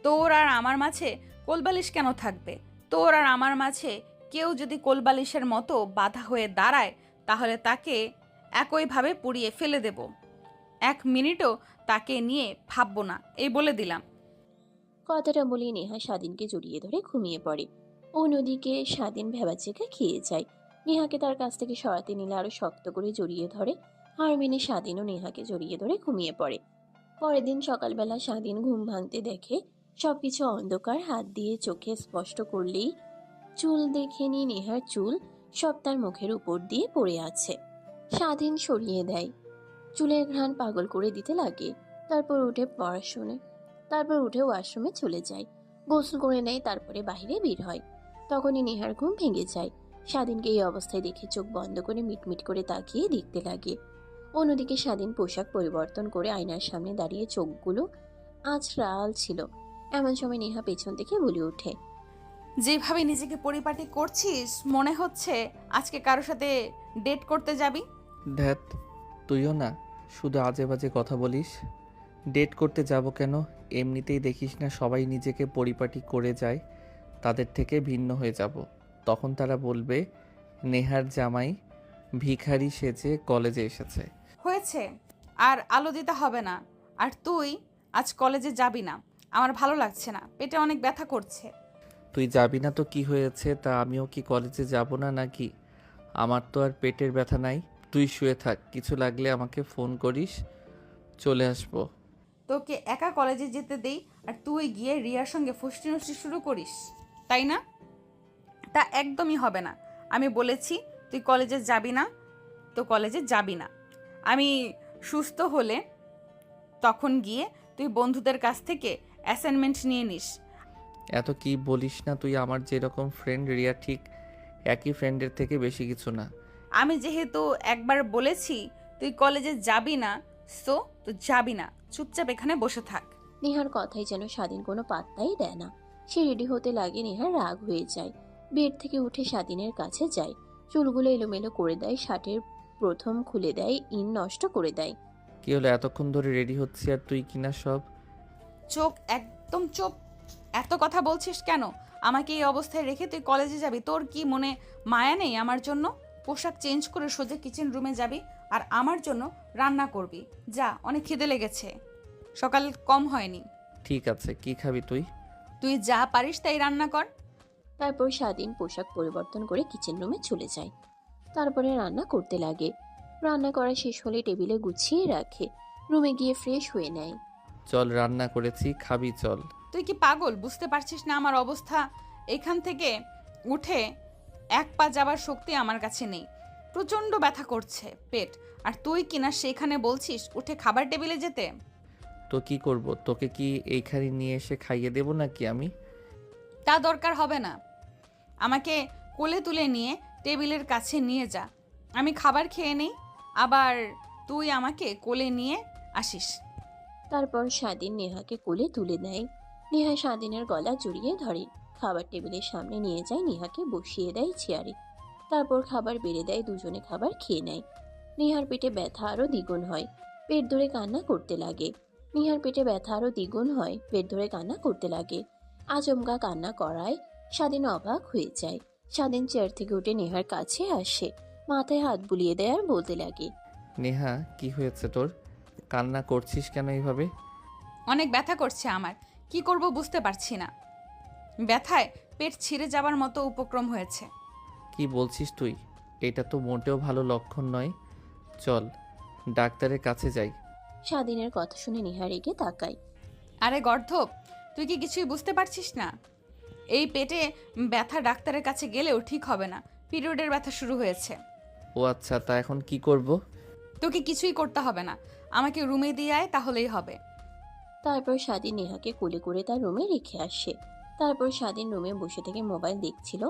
তোর আর আমার মাঝে কোলবালিশ কেন থাকবে? তোর আর আমার মাঝে কেউ যদি কোলবালিশের মতো বাধা হয়ে দাঁড়ায়, তাহলে তাকে একইভাবে পুড়িয়ে ফেলে দেব। 1 মিনিটও তাকে নিয়ে ভাববো না, এই বলে দিলাম। কথাটা বলে নেহা স্বাধীনকে জড়িয়ে ধরে ঘুমিয়ে পড়ে। অন্যদিকে স্বাধীন ভেবাচেকা খেয়ে যায়। নেহাকে তার কাছ থেকে সরাতে নিলে আরো শক্ত করে জড়িয়ে ধরে। হার মেনে স্বাধীনও নেহাকে জড়িয়ে ধরে ঘুমিয়ে পড়ে। পরের দিন সকালবেলা স্বাধীন ঘুম ভাঙতে দেখে সবকিছু অন্ধকার। হাত দিয়ে চোখে স্পষ্ট করলেই চুল দেখে নি নেহার চুল সব তার মুখের উপর দিয়ে পড়ে আছে। স্বাধীন সরিয়ে দেয়। চুলের ঘ্রাণ পাগল করে দিতে লাগে। তারপর উঠে ওয়াশরুমে চলে যায়, গোসল করে নেয়, তারপরে বাইরে বের হয়। তখনই নেহার ঘুম ভেঙে যায়। স্বাধীনকে এই অবস্থায় দেখে চোখ বন্ধ করে মিটমিট করে তাকিয়ে দেখতে লাগে। অন্যদিকে স্বাধীন পোশাক পরিবর্তন করে আয়নার সামনে দাঁড়িয়ে চোখগুলো আঁচড়াল ছিল। এমন সময় নেহা পেছন থেকে বলে ওঠে, যেভাবে নিজেকে পরিপাটি করছিস, মনে হচ্ছে আজকে কারোর সাথে ডেট করতে যাবি। ধ্যাত, তুইও না শুধু আজে বাজে কথা বলিস। ডেট করতে যাব কেন? এমনিতেই দেখিস না সবাই নিজেকে পরিপাটি করে যায়, তাদের থেকে ভিন্ন হয়ে যাব। তখন তারা বলবে নেহার জামাই ভিখারি সেজে কলেজে এসেছে। হয়েছে, আর আলো দিতে হবে না। আর তুই আজ কলেজে যাবি না, আমার ভালো লাগছে না, পেটে অনেক ব্যথা করছে। তুই যাবি না তো কি হয়েছে? তা আমিও কি কলেজে যাব না নাকি? আমার তো আর পেটের ব্যথা নাই। তুই শুয়ে থাক, কিছু লাগলে আমাকে ফোন করিস, চলে আসবো। তোকে একা কলেজে যেতে দেই আর তুই গিয়ে রিয়ার সঙ্গে ফুষ্টি নষ্টি শুরু করিস, তাই না? তা একদমই হবে না। আমি বলেছি তুই কলেজে যাবি না, তো কলেজে যাবি না। আমি সুস্থ হলে তখন গিয়ে তুই বন্ধুদের কাছ থেকে অ্যাসাইনমেন্ট নিয়ে নিস। এত কি বলিস না তুই? আমার যেরকম ফ্রেন্ড রিয়া ঠিক একই ফ্রেন্ডের থেকে বেশি কিছু না। আমি যেহেতু একবার বলেছি তুই কলেজে যাবি না, সো তো যাবি না, চুপচাপ এখানে বসে থাক। নেহার কথাই যেন স্বাধীন কোনো পাত্তাই দেয় না। সে রেডি হতে লাগে, নেহার রাগ হয়ে যায়। বেড থেকে উঠে স্বাধীনের কাছে যায়, চুলগুলো এলোমেলো করে দেয়, শার্টের প্রথম খুলে দেয়, ইন নষ্ট করে দেয়। কি হলো, এতক্ষণ ধরে রেডি হচ্ছি আর তুই কিনা সব? চোখ একদম চোপ। এত কথা বলছিস কেন? আমাকে এই অবস্থায় রেখে তুই কলেজে যাবি? তোর কি মনে মায়া নেই আমার জন্য? পোশাক চেঞ্জ করে সোজা কিচেন রুমে যাবি আর আমার জন্য রান্না করবি। যা, অনেক খিদে লেগেছে, সকাল কম হয়নি। ঠিক আছে, কি খাবি তুই? তুই যা পারিস তাই রান্না কর। তারপর স্বাধীন পোশাক পরিবর্তন করে কিচেন রুমে চলে যায়। তারপরে রান্না করতে লাগে। রান্না করা শেষ হলে টেবিলে গুছিয়ে রাখে, রুমে গিয়ে ফ্রেশ হয়ে নেয়। চল, রান্না করেছি, খাবি চল। তুই কি পাগল? বুঝতে পারছিস না আমার অবস্থা? এখান থেকে উঠে 1 পা যাবার শক্তি আমার কাছে নেই, প্রচণ্ড ব্যথা করছে পেট। আর তুই কিনা সেখানে বলছিস উঠে খাবার টেবিলে যেতে। তো কি করব? তোকে কি এইখানে নিয়ে এসে খাইয়ে দেব নাকি আমি? তা দরকার হবে না, আমাকে কোলে তুলে নিয়ে টেবিলের কাছে নিয়ে যা, আমি খাবার খেয়ে নেই, আবার তুই আমাকে কোলে নিয়ে আসিস। তারপর স্বাধীন নেহাকে কোলে তুলে নেয়। নেহা স্বাধীনের গলা জড়িয়ে ধরে, খাবার টেবিলের সামনে নিয়ে যায়, নেহাকে বসিয়ে দেয় চেয়ারে। তারপর খাবার বেড়ে দেয়, দুজনে খাবার খেয়ে নেয়। নেহার পেটে ব্যথা আরো দ্বিগুণ হয়, পেট ধরে কান্না করতে লাগে। আচমকা কান্না করায় স্বাধীন অবাক হয়ে যায়। স্বাধীন চেয়ার থেকে উঠে নেহার কাছে আসে, মাথায় হাত বুলিয়ে দেয় আর বলতে লাগে, নেহা, কি হয়েছে তোর? কান্না করছিস কেন এইভাবে? অনেক ব্যথা করছে আমার, কি করব বুঝতে পারছি না। ব্যথায় পেট ছিঁড়ে যাবার মতো উপক্রম হয়েছে। কি বলছিস তুই? এটা তো মোটেও ভালো লক্ষণ নয়। চল ডাক্তারের কাছে যাই। স্বাধীনের কথা শুনে নেহা রেগে তাকায়। আরে গর্ধপ, তুই কি কিছুই বুঝতে পারছিস না? এই পেটে ব্যথা ডাক্তারের কাছে গেলেও ঠিক হবে না, পিরিয়ডের ব্যথা শুরু হয়েছে। ও আচ্ছা, তা এখন কি করব? তোকে কিছুই করতে হবে না, আমাকে রুমে দিয়ে আয়, তাহলেই হবে। তারপর স্বাধীন নেহাকে কোলে করে তার রুমে রেখে আসে। তারপর স্বাধীন রুমে বসে থেকে মোবাইল দেখছিল।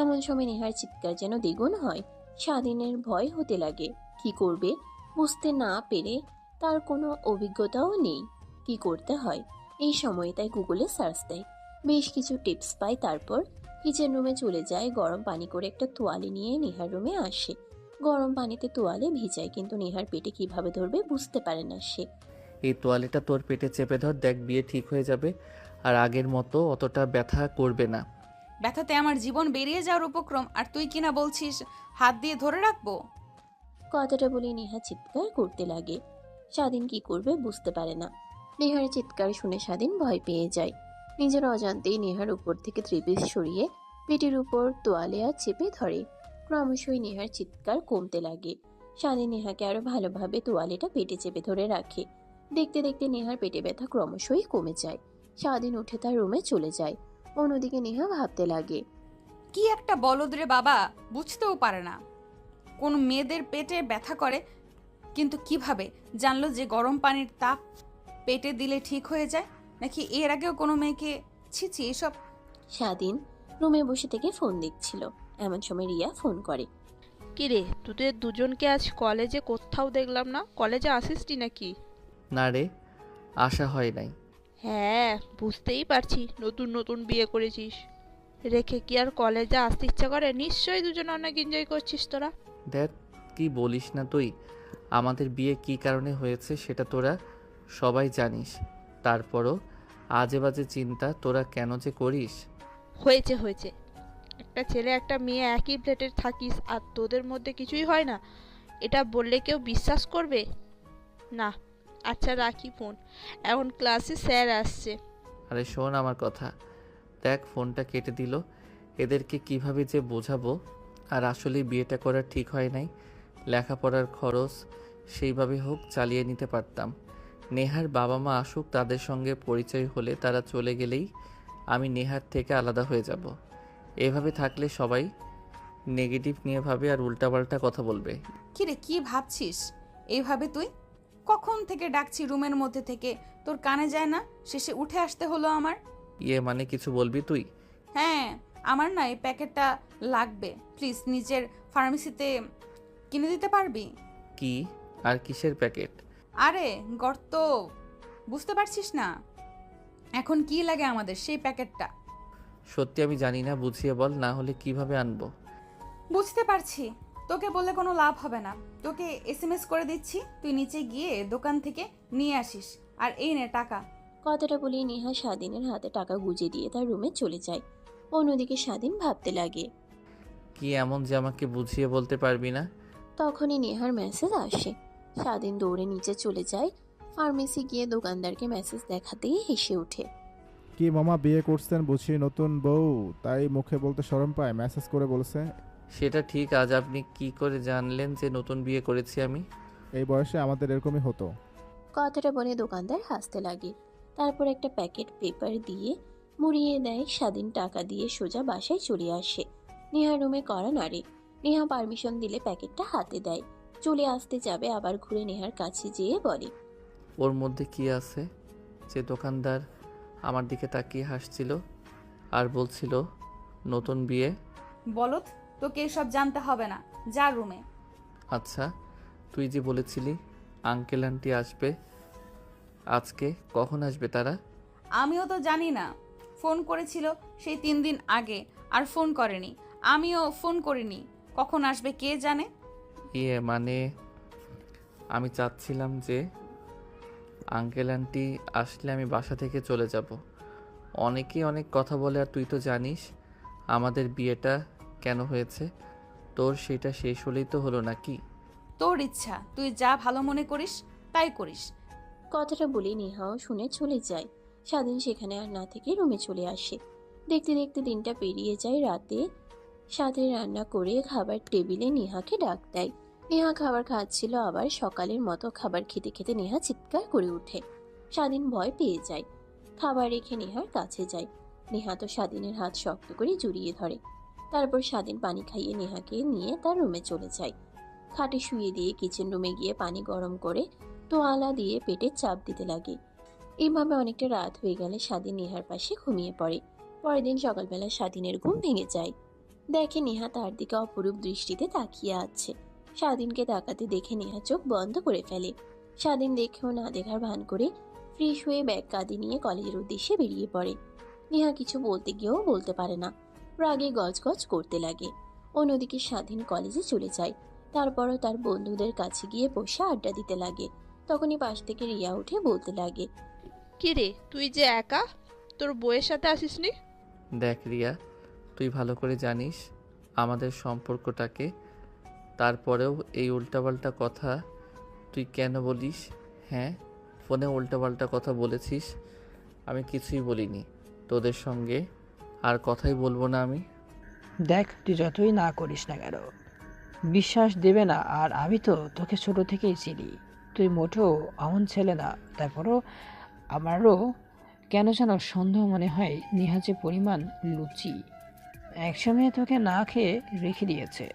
এমন সময় নেহার চিৎকার যেন দ্বিগুণ হয়। স্বাধীনের ভয় হতে লাগে। কি করবে বুঝতে না পেরে, তার কোনো অভিজ্ঞতাও নেই কি করতে হয় এই সময়ে, তাই গুগলে সার্চ দেয়। বেশ কিছু টিপস পায়। তারপর কিচেন রুমে চলে যায়। গরম পানি করে একটা তোয়ালে নিয়ে নেহার রুমে আসে। গরম পানিতে তোয়ালে ভিজায়, কিন্তু নেহার পেটে কিভাবে ধরবে বুঝতে পারে না সে। এই তোয়ালেটা তোর পেটে চেপে ধর, দেখ বিয়ে ঠিক হয়ে যাবে আর আগের মতো অতটা ব্যথা করবে না। ব্যথাতে আমার জীবন বেরিয়ে যাওয়ার উপক্রম, আর তুই কিনা বলছিস হাত দিয়ে ধরে রাখবো। কথাটা বলে নেহা চিৎকার করতে লাগে। স্বাধীন কি করবে বুঝতে পারে না। নেহার চিৎকার শুনে স্বাধীন ভয় পেয়ে যায়। নিজের অজান্তেই নেহার উপর থেকে ত্রিপিস সরিয়ে পেটের উপর তোয়ালে আর চেপে ধরে। ক্রমশই নেহার চিৎকার কমতে লাগে। স্বাধীন নেহাকে আরো ভালোভাবে তোয়ালেটা পেটে চেপে ধরে রাখে। দেখতে দেখতে নেহার পেটে ব্যথা ক্রমশই কমে যায়। স্বাধীন উঠে তার রুমে চলে যায়। অন্যদিকে নেহা ভাবতে লাগে, কি একটা বলদ রে বাবা, বুঝতেও পারে না কোন মেয়েদের পেটে ব্যথা করে, কিন্তু কিভাবে জানলো যে গরম পানির তাপ পেটে দিলে ঠিক হয়ে যায়? নাকি এর আগেও কোনো মেয়েকে ছিছি এসব। স্বাধীন রুমে বসে থেকে ফোন দেখছিল। এমন সময় রিয়া ফোন করে। কিরে, তোদের দুজনকে আজ কলেজে কোথাও দেখলাম না। কলেজে আসিসটি নাকি? না রে, আশা হয় নাই। হ্যাঁ, বুঝতেই পারছি নতুন নতুন বিয়ে করেছিস। রেখে কি আর কলেজে আসতে ইচ্ছা করে? নিশ্চয়ই দুজন অনেক এনজয় করছিস তোরা। দেখ, কি বলিস না তুই। আমাদের বিয়ে কি কারণে হয়েছে সেটা তোরা সবাই জানিস। তারপরও আজে বাজে চিন্তা তোরা কেন যে করিস। হয়েছে হয়েছে, একটা ছেলে একটা মেয়ে একই ফ্ল্যাটে থাকিস আর তোদের মধ্যে কিছুই হয় না, এটা বললে কেউ বিশ্বাস করবে না। আচ্ছা রাখি ফোন, এখন ক্লাসে স্যার আসছে। আরে শোন আমার কথা। দেখ, ফোনটা কেটে দিল। এদেরকে কিভাবে যে বোঝাবো। আর আসলে বিয়েটা করা ঠিক হয় নাই। লেখাপড়ার খরচ সেইভাবে হোক চালিয়ে নিতে পারতাম। নেহার বাবা মা আসুক, তাদের সঙ্গে পরিচয় হলে তারা চলে গেলেই আমি নেহার থেকে আলাদা হয়ে যাব। এভাবে থাকলে সবাই নেগেটিভ নিয়ে ভাবে আর উল্টাপাল্টা কথা বলবে। কিরে, কি ভাবছিস এইভাবে তুই? কখন থেকে ডাকছি রুমের মধ্যে থেকে, তোর কানে যায় না, শেষে উঠে আসতে হলো আমার। ইয়ে মানে কিছু বলবি তুই? হ্যাঁ, আমার না এই প্যাকেটটা লাগবে, প্লিজ নিজের ফার্মেসিতে কিনে দিতে পারবি? কি আর কিসের প্যাকেট? আরে গর্ত, বুঝতে পারছিস না এখন কি লাগে আমাদের সেই প্যাকেটটা? সত্যি আমি জানি না, বুঝিয়ে বল, না হলে কিভাবে আনবো। বুঝতে পারছি, তোকে বললে কোনো লাভ হবে না। তোকে এসএমএস করে দিচ্ছি, তুই নিচে গিয়ে দোকান থেকে নিয়ে আসিস। আর এই নে টাকা। কথাটা বলে নেহা স্বাধীনের হাতে টাকা গুঁজে দিয়ে তার রুমে চলে যায়। অন্যদিকে স্বাধীন ভাবতে লাগে। কি এমন যে আমাকে বুঝিয়ে বলতে পারবি না? তখনই নেহার মেসেজ আসে। স্বাধীন দৌড়ে নিচে চলে যায়। ফার্মেসি গিয়ে দোকানদারকে মেসেজ দেখাতেই হেসে ওঠে। কি মামা বিয়ে করছেন বুঝি নতুন বউ, তাই মুখে বলতে শরম পায়, মেসেজ করে বলছে। সেটা ঠিক, আজ আপনি কি করে জানলেন যে নতুন বিয়ে করেছি আমি? এই বয়সে আমাদের এরকমই হতো। কথাটা বলে দোকানদার হাসতে লাগে। তারপর একটা প্যাকেট পেপার দিয়ে মুড়িয়ে দেয়। স্বাধীন টাকা দিয়ে সোজা বাসায় চলে আসে। নেহা রুমে কড়া নাড়ে। নেহা পারমিশন দিলে প্যাকেটটা হাতে দেয়। চলে আসতে যাবে, আবার ঘুরে নেহার কাছে যেয়ে বলে, ওর মধ্যে কি আছে যে দোকানদার আমার দিকে তাকিয়ে হাসছিল আর বলছিল নতুন বিয়ে? বলত, তোকে এসব জানতে হবে না, যা রুমে। আচ্ছা, তুই যে বলেছিলি আঙ্কেল আন্টি আসবে আজকে, কখন আসবে তারা? আমিও তো জানি না, ফোন করেছিল সেই 3 দিন আগে, আর ফোন করেনি। আমিও ফোন করিনি, কখন আসবে কে জানে। ইয়ে মানে আমি চাচ্ছিলাম যে আঙ্কেল আন্টি আসলে আমি বাসা থেকে চলে যাব। অনেকেই অনেক কথা বলে, আর তুই তো জানিস আমাদের বিয়েটা কেন হয়েছে। তোর সেটা শেষ হলেই তো হলো নাকি? তোর ইচ্ছা, তুই যা ভালো মনে করিস তাই করিস। কথাটা বলে নেহাও শুনে চলে যায়। স্বাধীন সেখানে আর না থেকে রুমে চলে আসে। দেখতে দেখতে দিনটা পেরিয়ে যায়। রাতে সাথে রান্না করে খাবার টেবিলে নেহাকে ডাক দেয়। নেহা খাবার খাচ্ছিল, আবার সকালের মতো খাবার খেতে খেতে নেহা চিৎকার করে ওঠে। স্বাধীন ভয় পেয়ে যায়। খাবার রেখে নেহার কাছে যায়। নেহা তো স্বাধীনের হাত শক্ত করে জড়িয়ে ধরে। তারপর স্বাধীন পানি খাইয়ে নেহাকে নিয়ে তার রুমে চলে যায়। খাটে শুয়ে দিয়ে কিচেন রুমে গিয়ে পানি গরম করে তোয়ালা দিয়ে পেটে চাপ দিতে লাগে। এইভাবে অনেকটা রাত হয়ে গেলে স্বাধীন নেহার পাশে ঘুমিয়ে পড়ে। পরের দিন সকালবেলা স্বাধীনের ঘুম ভেঙে যায়। দেখে নেহা তার দিকে অপরূপ দৃষ্টিতে তাকিয়ে আছে। স্বাধীনকে তাকাতে দেখে নেহা চোখ বন্ধ করে ফেলে। স্বাধীন দেখেও না দেখার ভান করে ফ্রেশ হয়ে ব্যাগ কাঁধে নিয়ে কলেজের উদ্দেশ্যে বেরিয়ে পড়ে। নেহা কিছু বলতে গিয়েও বলতে পারে না, রাগে গজগজ করতে লাগে। অন্যদিকে স্বাধীন কলেজে চলে যায়। তারপরও তার বন্ধুদের কাছে গিয়ে বসে আড্ডা দিতে লাগে। তখনই পাশ থেকে রিয়া উঠে বলতে লাগে, কি রে, তুই যে একা, তোর বউয়ের সাথে আসিসনি? দেখ রিয়া, তুই ভালো করে জানিস আমাদের সম্পর্কটাকে, তারপরেও এই উল্টাপাল্টা কথা তুই কেন বলিস? হ্যাঁ, ফোনে উল্টাপাল্টা কথা বলেছিস, আমি কিছুই বলিনি। তোদের সঙ্গে আর কথাই বলবো না আমি। দেখ, তুই যতই না করিস না কেন, বিশ্বাস দেবে না। আর আমি তো তোকে ছোট থেকেই চিনি, তুই মোটেও এমন ছেলে না। তারপরও আমারও কেন যেন সন্দেহ মনে হয় নেহা যে পরিমাণ লুচি, একসময় তোকে না খেয়ে রেখে দিয়েছে।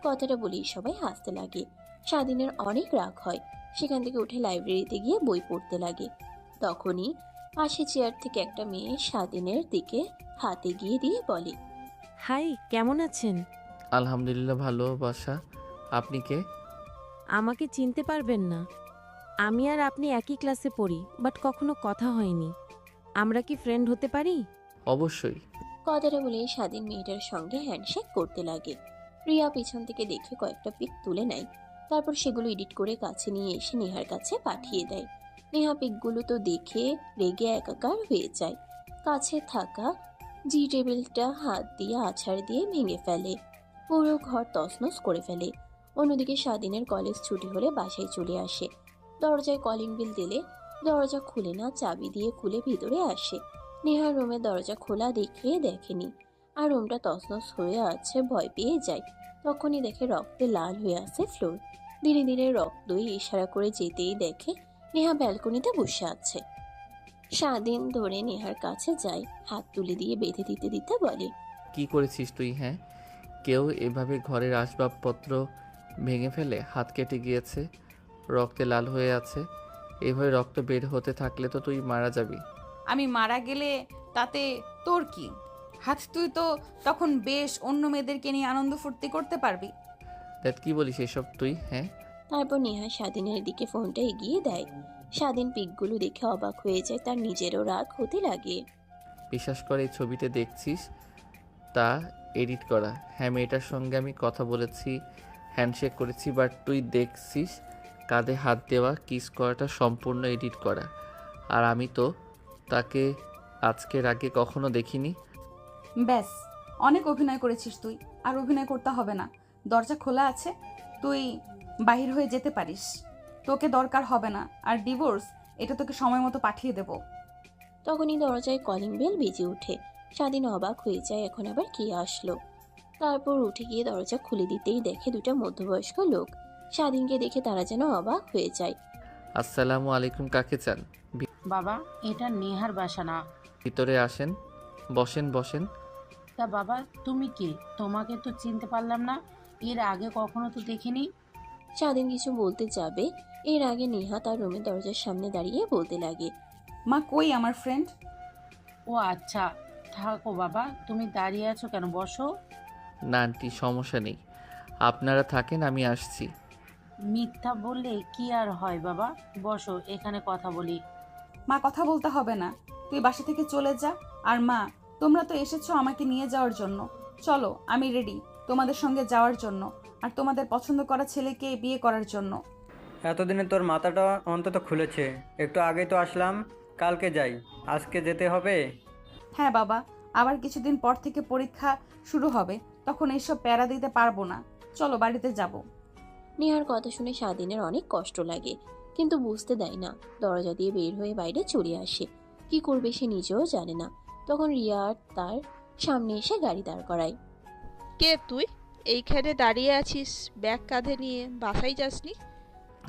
কথাটা বলেই সবাই হাসতে লাগে। স্বাধীনের অনেক রাগ হয়। সেখান থেকে উঠে লাইব্রেরিতে গিয়ে বই পড়তে লাগে। তখনই পাশে চেয়ার থেকে একটা মেয়ে স্বাধীনের দিকে হাতে গিয়ে দিয়ে বলে, হাই, কেমন আছেন? আলহামদুলিল্লাহ, ভালোবাসা। আপনি কে? আমাকে চিনতে পারবেন না। আমি আর আপনি একই ক্লাসে পড়ি, বাট কখনো কথা হয়নি। আমরা কি ফ্রেন্ড হতে পারি? অবশ্যই। কথাটা বলে স্বাধীন মেয়েটার সঙ্গে হ্যান্ডশেক করতে লাগে। রিয়া পিছন থেকে দেখে কয়েকটা পিক তুলে নেয়। তারপর সেগুলো এডিট করে কাছে নিয়ে এসে নেহার কাছে পাঠিয়ে দেয়। নেহা পিকগুলো তো দেখে রেগে একাকার হয়ে যায়। কাছে থাকা জি টেবিলটা হাত দিয়ে আছাড় দিয়ে ভেঙে ফেলে। পুরো ঘর তছনছ করে ফেলে। অন্যদিকে স্বাধীনের কলেজ ছুটি হলে বাসায় চলে আসে। দরজায় কলিং বেল দিলে দরজা খুলে না, চাবি দিয়ে খুলে ভিতরে আসে। নেহার রুমের দরজা খোলা দেখে দেখেনি, আর রুমটা তছনছ হয়ে আছে, ভয় পেয়ে যায়। তখনই দেখে রক্তে লাল হয়ে আছে ফ্লোর। ধীরে ধীরে রক্তই ইশারা করে যেতেই দেখে নেহা ব্যালকনিতে বসে আছে। স্বাধীন ধরে নেহার কাছে যায়, হাত তুলে দিয়ে বেঁধে দিতে দিতে বলে, কি করেছিস তুই? হ্যাঁ, কেউ এভাবে ঘরের আসবাবপত্র ভেঙে ফেলে? হাত কেটে গিয়েছে, রক্তে লাল হয়ে আছে। এভাবে রক্ত বের হতে থাকলে তো তুই মারা যাবি। আমি মারা গেলে তাতে তোর কি? হাত তুই তো তখন বেশ অন্য মেয়েদেরকে নিয়ে আনন্দ ফুর্তি করতে পারবি। দেখ, কি বলিস এসব তুই? হ্যাঁ, তারপর নেহা স্বাধীনের দিকে ফোনটা এগিয়ে দেয়। স্বাধীন পিকগুলো দেখে অবাক হয়ে যায়, তার নিজেরও রাগ হতে লাগে। বিশ্বাস করে এই ছবিতে দেখছিস তা এডিট করা। হ্যাঁ, মেয়েটার সঙ্গে আমি কথা বলেছি, হ্যান্ডশেক করেছি, বাট তুই দেখছিস কাঁধে হাত দেওয়া, কিস করাটা সম্পূর্ণ এডিট করা। আর আমি তো তাকে আজকের আগে কখনো দেখিনি। ব্যাস, অনেক অভিনয় করেছিস তুই, আর অভিনয় করতে হবে না। দরজা খোলা আছে, তুই বাহির হয়ে যেতে পারিস। তোকে দরকার হবে না। আর ডিভোর্স, এটা তোকে সময় মতো পাঠিয়ে দেব। তখনই দরজায় কলিং বেল বেজে ওঠে। স্বাধীন অবাক হয়ে যায়, এখন আবার কে আসলো। তারপর উঠে গিয়ে দরজা খুলে দিতেই দেখে দুটা মধ্যবয়স্ক লোক। স্বাধীনকে দেখে তারা যেন অবাক হয়ে যায়। আসসালামু আলাইকুম, কাকে চান? বাবা, এটা নেহার বাসা না। ভিতরে আসেন, বসেন বসেন। তা বাবা, তুমি কে? তোমাকে তো চিনতে পারলাম না, এর আগে কখনো তো দেখিনি। স্বাধীন কিছু বলতে যাবে, এর আগে নেহা তার রুমের দরজার সামনে দাঁড়িয়ে বলতে লাগে, মা কই আমার ফ্রেন্ড? ও আচ্ছা, থাকো বাবা, তুমি দাঁড়িয়ে আছো কেন? বসো। না আন্টি, সমস্যা নেই, আপনারা থাকেন, আমি আসছি। মিথ্যা বললে কি আর হয় বাবা, বসো, এখানে কথা বলি। মা, কথা বলতে হবে না, তুই বাসা থেকে চলে যা। আর মা, তোমরা তো এসেছো আমাকে নিয়ে যাওয়ার জন্য, চলো, আমি রেডি তোমাদের সঙ্গে যাওয়ার জন্য, আর তোমাদের পছন্দ করা ছেলেকে বিয়ে করার জন্য। এতদিনে তোর মাথাটা অন্তত খুলেছে। একটু আগেই তো আসলাম, কালকে যাই, আজকে যেতে হবে? হ্যাঁ বাবা, আবার কিছুদিন পর থেকে পরীক্ষা শুরু হবে, তখন এইসব প্যারা দিতে পারবো না, চলো বাড়িতে যাব। নেহার কথা শুনে স্বাধীনের অনেক কষ্ট লাগে, কিন্তু বুঝতে দেয় না। দরজা দিয়ে বের হয়ে বাইরে চলে আসে। কি করবে সে নিজেও জানে না। তখন রিয়া তার সামনে এসে গাড়ি দাঁড় করায়। কে তুই? এইখানে দাঁড়িয়ে আছিস ব্যাগ কাঁধে নিয়ে, বাসায় যাসনি?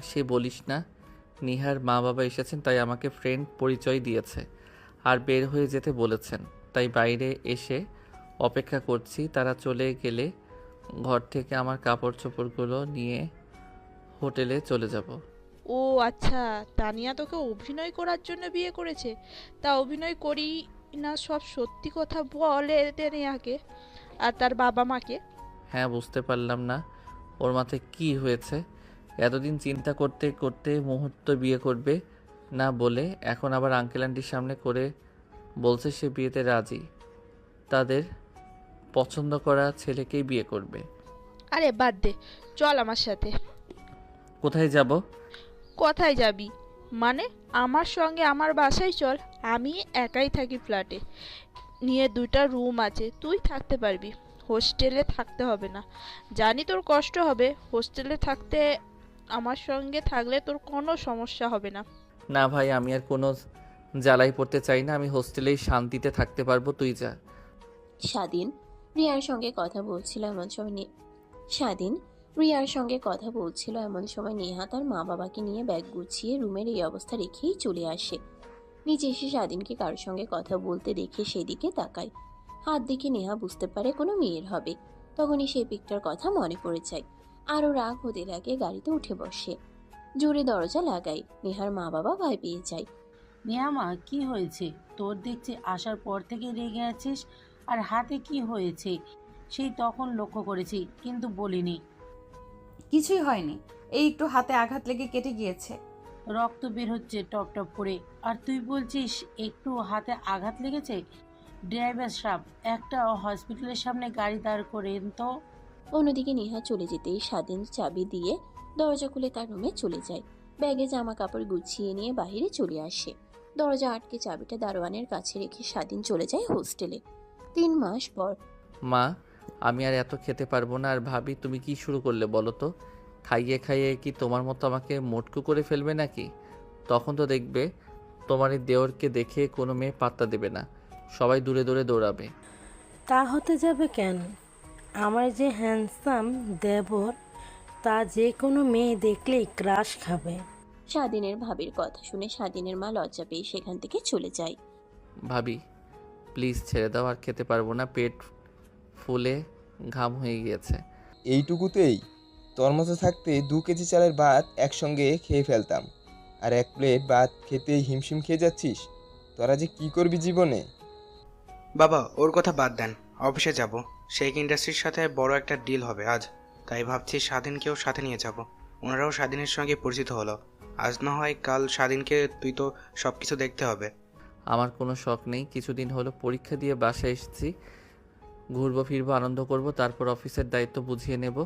সে বলিস না, নিহার মা বাবা এসেছেন, তাই আমাকে ফ্রেন্ড পরিচয় দিয়েছে আর বের হয়ে যেতে বলেছেন, তাই বাইরে এসে অপেক্ষা করছি। তারা চলে গেলে ঘর থেকে আমার কাপড় চোপড়গুলো নিয়ে হোটেলে চলে যাব। ও আচ্ছা, তানিয়া তোকে অভিনয় করার জন্য বিয়ে করেছে? তা অভিনয় না সব সত্যি কথা বলে নেহাকে আর তার বাবা মাকে। হ্যাঁ, বুঝতে পারলাম না ওর মাথায় কী হয়েছে। এতদিন চিন্তা করতে করতে মুহূর্ত বিয়ে করবে না বলে এখন আবার আঙ্কেল আন্টির সামনে করে বলছে সে বিয়েতে রাজি, তাদের পছন্দ করা ছেলেকেই বিয়ে করবে। আরে বাদ দে, চল আমার সাথে। কোথায় যাব? কোথায় যাবি মানে? আমার সঙ্গে আমার বাসায় চল। আমি একাই থাকি ফ্ল্যাটে, নিয়ে 2টা রুম আছে, তুই থাকতে পারবি। হোস্টেলে থাকতে হবে না, জানি তোর কষ্ট হবে। হোস্টেলে থাকতে আমার সঙ্গে থাকলে তোর কোনো সমস্যা হবে না। না ভাই, আমি আর কোনো জ্বালাই পড়তে চাই না, আমি হোস্টেলেই শান্তিতে থাকতে পারবো, তুই যা। স্বাধীন রিয়ার সঙ্গে কথা বলছিল এমন সময় নেহা তার মা বাবাকে নিয়ে ব্যাগ গুছিয়ে রুমের এই অবস্থা রেখেই চলে আসে। নিচে এসে স্বাধীনকে কারোর সঙ্গে কথা বলতে দেখে সেদিকে তাকায়। হাত দেখে নেহা বুঝতে পারে কোনো মেয়ের হবে। তখনই সেই পিকটার কথা মনে পড়ে যায়। আরও রাগ হতে লাগে, গাড়িতে উঠে বসে। জোরে দরজা লাগায়। নেহার মা বাবা ভয় পেয়ে যায়। নেহামা, কি হয়েছে তোর? দেখছি আসার পর থেকে রেগে আছিস। আর হাতে কি হয়েছে সেই তখন লক্ষ্য করেছি, কিন্তু বলিনি। কিছুই হয়নি, এই একটু হাতে আঘাত লেগে কেটে গিয়েছে। রক্ত বের হচ্ছে টপ টপ করে, আর তুই বলছিস একটু হাতে আঘাত লেগেছে? ড্রাইভার সাহেব, একটা হসপিটালের সামনে গাড়ি দাঁড় করেন তো। অন্যদিকে নেহা চলে যেতেই স্বাধীন চাবি দিয়ে দরজা খুলে তার রুমে চলে যায়। ব্যাগে জামা কাপড় গুছিয়ে নিয়ে বাইরে চলে আসে। দরজা আটকে চাবিটা দারোয়ানের কাছে রেখে স্বাধীন চলে যায় হোস্টেলে। 3 মাস পর। মা, আমি আর এত খেতে পারবো না। আর ভাবি, তুমি কি শুরু করলে বলো তো? খাইয়ে খাইয়ে কি তোমার মতো আমাকে মোটকু করে ফেলবে নাকি? তখন তো দেখবে তোমার এই দেওরকে দেখে কোনো মেয়ে পাত্তা দেবে না, সবাই দূরে দূরে দৌড়াবে। তা হতে যাবে কেন? আমার যে হ্যান্ডসাম দেবর, তা যে কোনো মেয়ে দেখলেই ক্রাশ খাবে। স্বাধীনের ভাবির কথা শুনে স্বাধীনের মা লজ্জা পেয়ে সেখান থেকে চলে যায়। ভাবি প্লিজ ছেড়ে দাও, আর খেতে পারবো না, পেট ফুলে ঘাম হয়ে গিয়েছে। এইটুকুতেই তোর মতো থাকতে 2 কেজি চালের ভাত একসঙ্গে খেয়ে ফেলতাম, আর 1 প্লেট ভাত খেতেই হিমশিম খেয়ে যাচ্ছিস। তোরা যে কি করবি জীবনে? বাবা, ওর কথা বাদ দেন। অফিসে যাব, শেখ ইন্ডাস্ট্রির সাথে বড় একটা ডিল হবে আজ, তাই ভাবছি স্বাধীনকেও সাথে নিয়ে যাব। ওনারাও স্বাধীনের সঙ্গে পরিচিত হলো। আজ না হয় কাল স্বাধীনকে তুই তো সব কিছু দেখতে হবে। আমার কোনো শখ নেই, কিছুদিন হলো পরীক্ষা দিয়ে বাসায় এসেছি, ঘুরবো ফিরবো আনন্দ করব, তারপর অফিসের দায়িত্ব বুঝিয়ে নেব।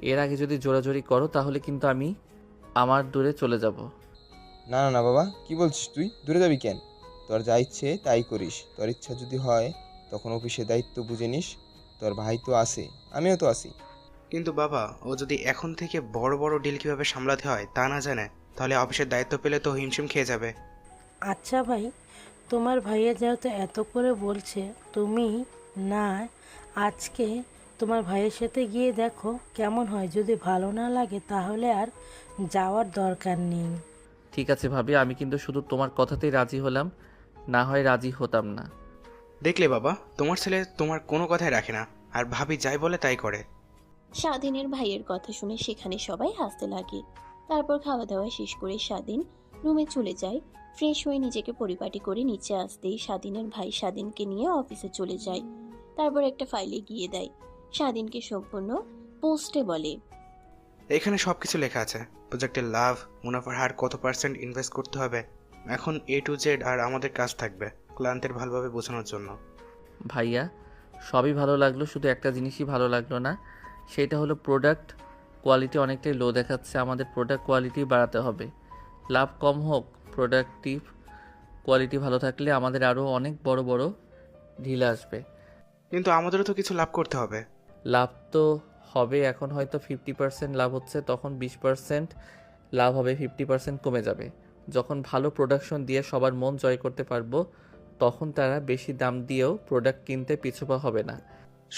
এর আগে যদি জোরাজোরি করো তাহলে কিন্তু আমি আমার দূরে চলে যাব। না না না বাবা, কি বলছিস তুই? দূরে যাবি কেন? তোর যা ইচ্ছে তাই করিস। তোর ইচ্ছা যদি হয় তখন অফিসের দায়িত্ব বুঝে নিস। তোর ভাই তো আছে, আমিও তো আছি। কিন্তু বাবা, ও যদি এখন থেকে বড় বড় ডিল কীভাবে সামলাতে হয় তা না জানে, তাহলে অফিসের দায়িত্ব পেলে তো হিমশিম খেয়ে যাবে। আচ্ছা ভাই, তোমার ভাইয়া যেহেতু এত করে বলছে, তুমি না আজকে তোমার ভাইয়ের সাথে গিয়ে দেখো কেমন হয়। যদি ভালো না লাগে তাহলে আর যাওয়ার দরকার নেই। ঠিক আছে ভাবি, আমি কিন্তু শুধু তোমার কথাতেই রাজি হলাম, না হয় রাজি হতাম না। দেখলে বাবা, তোমার ছেলে তোমার কোনো কথাই রাখে না, আর ভাবি যাই বলে তাই করে। স্বাধীনের ভাইয়ের কথা শুনে সেখানে সবাই হাসতে লাগে। তারপর খাওয়া দাওয়া শেষ করে স্বাধীন রুমে চলে যায়। ফ্রেশ হয়ে নিজেকে পরিপাটি করে নিচে আসতেই স্বাধীনের ভাই স্বাধীনকে নিয়ে অফিসে চলে যায়। তারপর একটা ফাইলে গিয়ে দেয়। স্বাধীনকে সম্পূর্ণ পোস্টে বলে, এখানে সব কিছু লেখা আছে। প্রজেক্টের লাভ, মুনাফার হার, কত % ইনভেস্ট করতে হবে। এখন A to Z আর আমাদের কাজ থাকবে ক্লায়েন্টের ভালোভাবে বোঝানোর জন্য। ভাইয়া সবই ভালো লাগলো, শুধু একটা জিনিসই ভালো লাগলো না, সেটা হলো প্রোডাক্ট কোয়ালিটি অনেকটাই লো দেখাচ্ছে। আমাদের প্রোডাক্ট কোয়ালিটি বাড়াতে হবে। লাভ কম হোক, প্রোডাক্টিভ কোয়ালিটি ভালো থাকলে আমাদের আরও অনেক বড় বড় ঢিল আসবে। কিন্তু আমাদেরও তো কিছু লাভ করতে হবে। লাভ তো হবে, এখন হয়তো 50% লাভ হচ্ছে, তখন 20% লাভ হবে, 50% কমে যাবে। যখন ভালো প্রোডাকশন দিয়ে সবার মন জয় করতে পারবো, তখন তারা বেশি দাম দিয়েও প্রোডাক্ট কিনতে পিছুপা হবে না।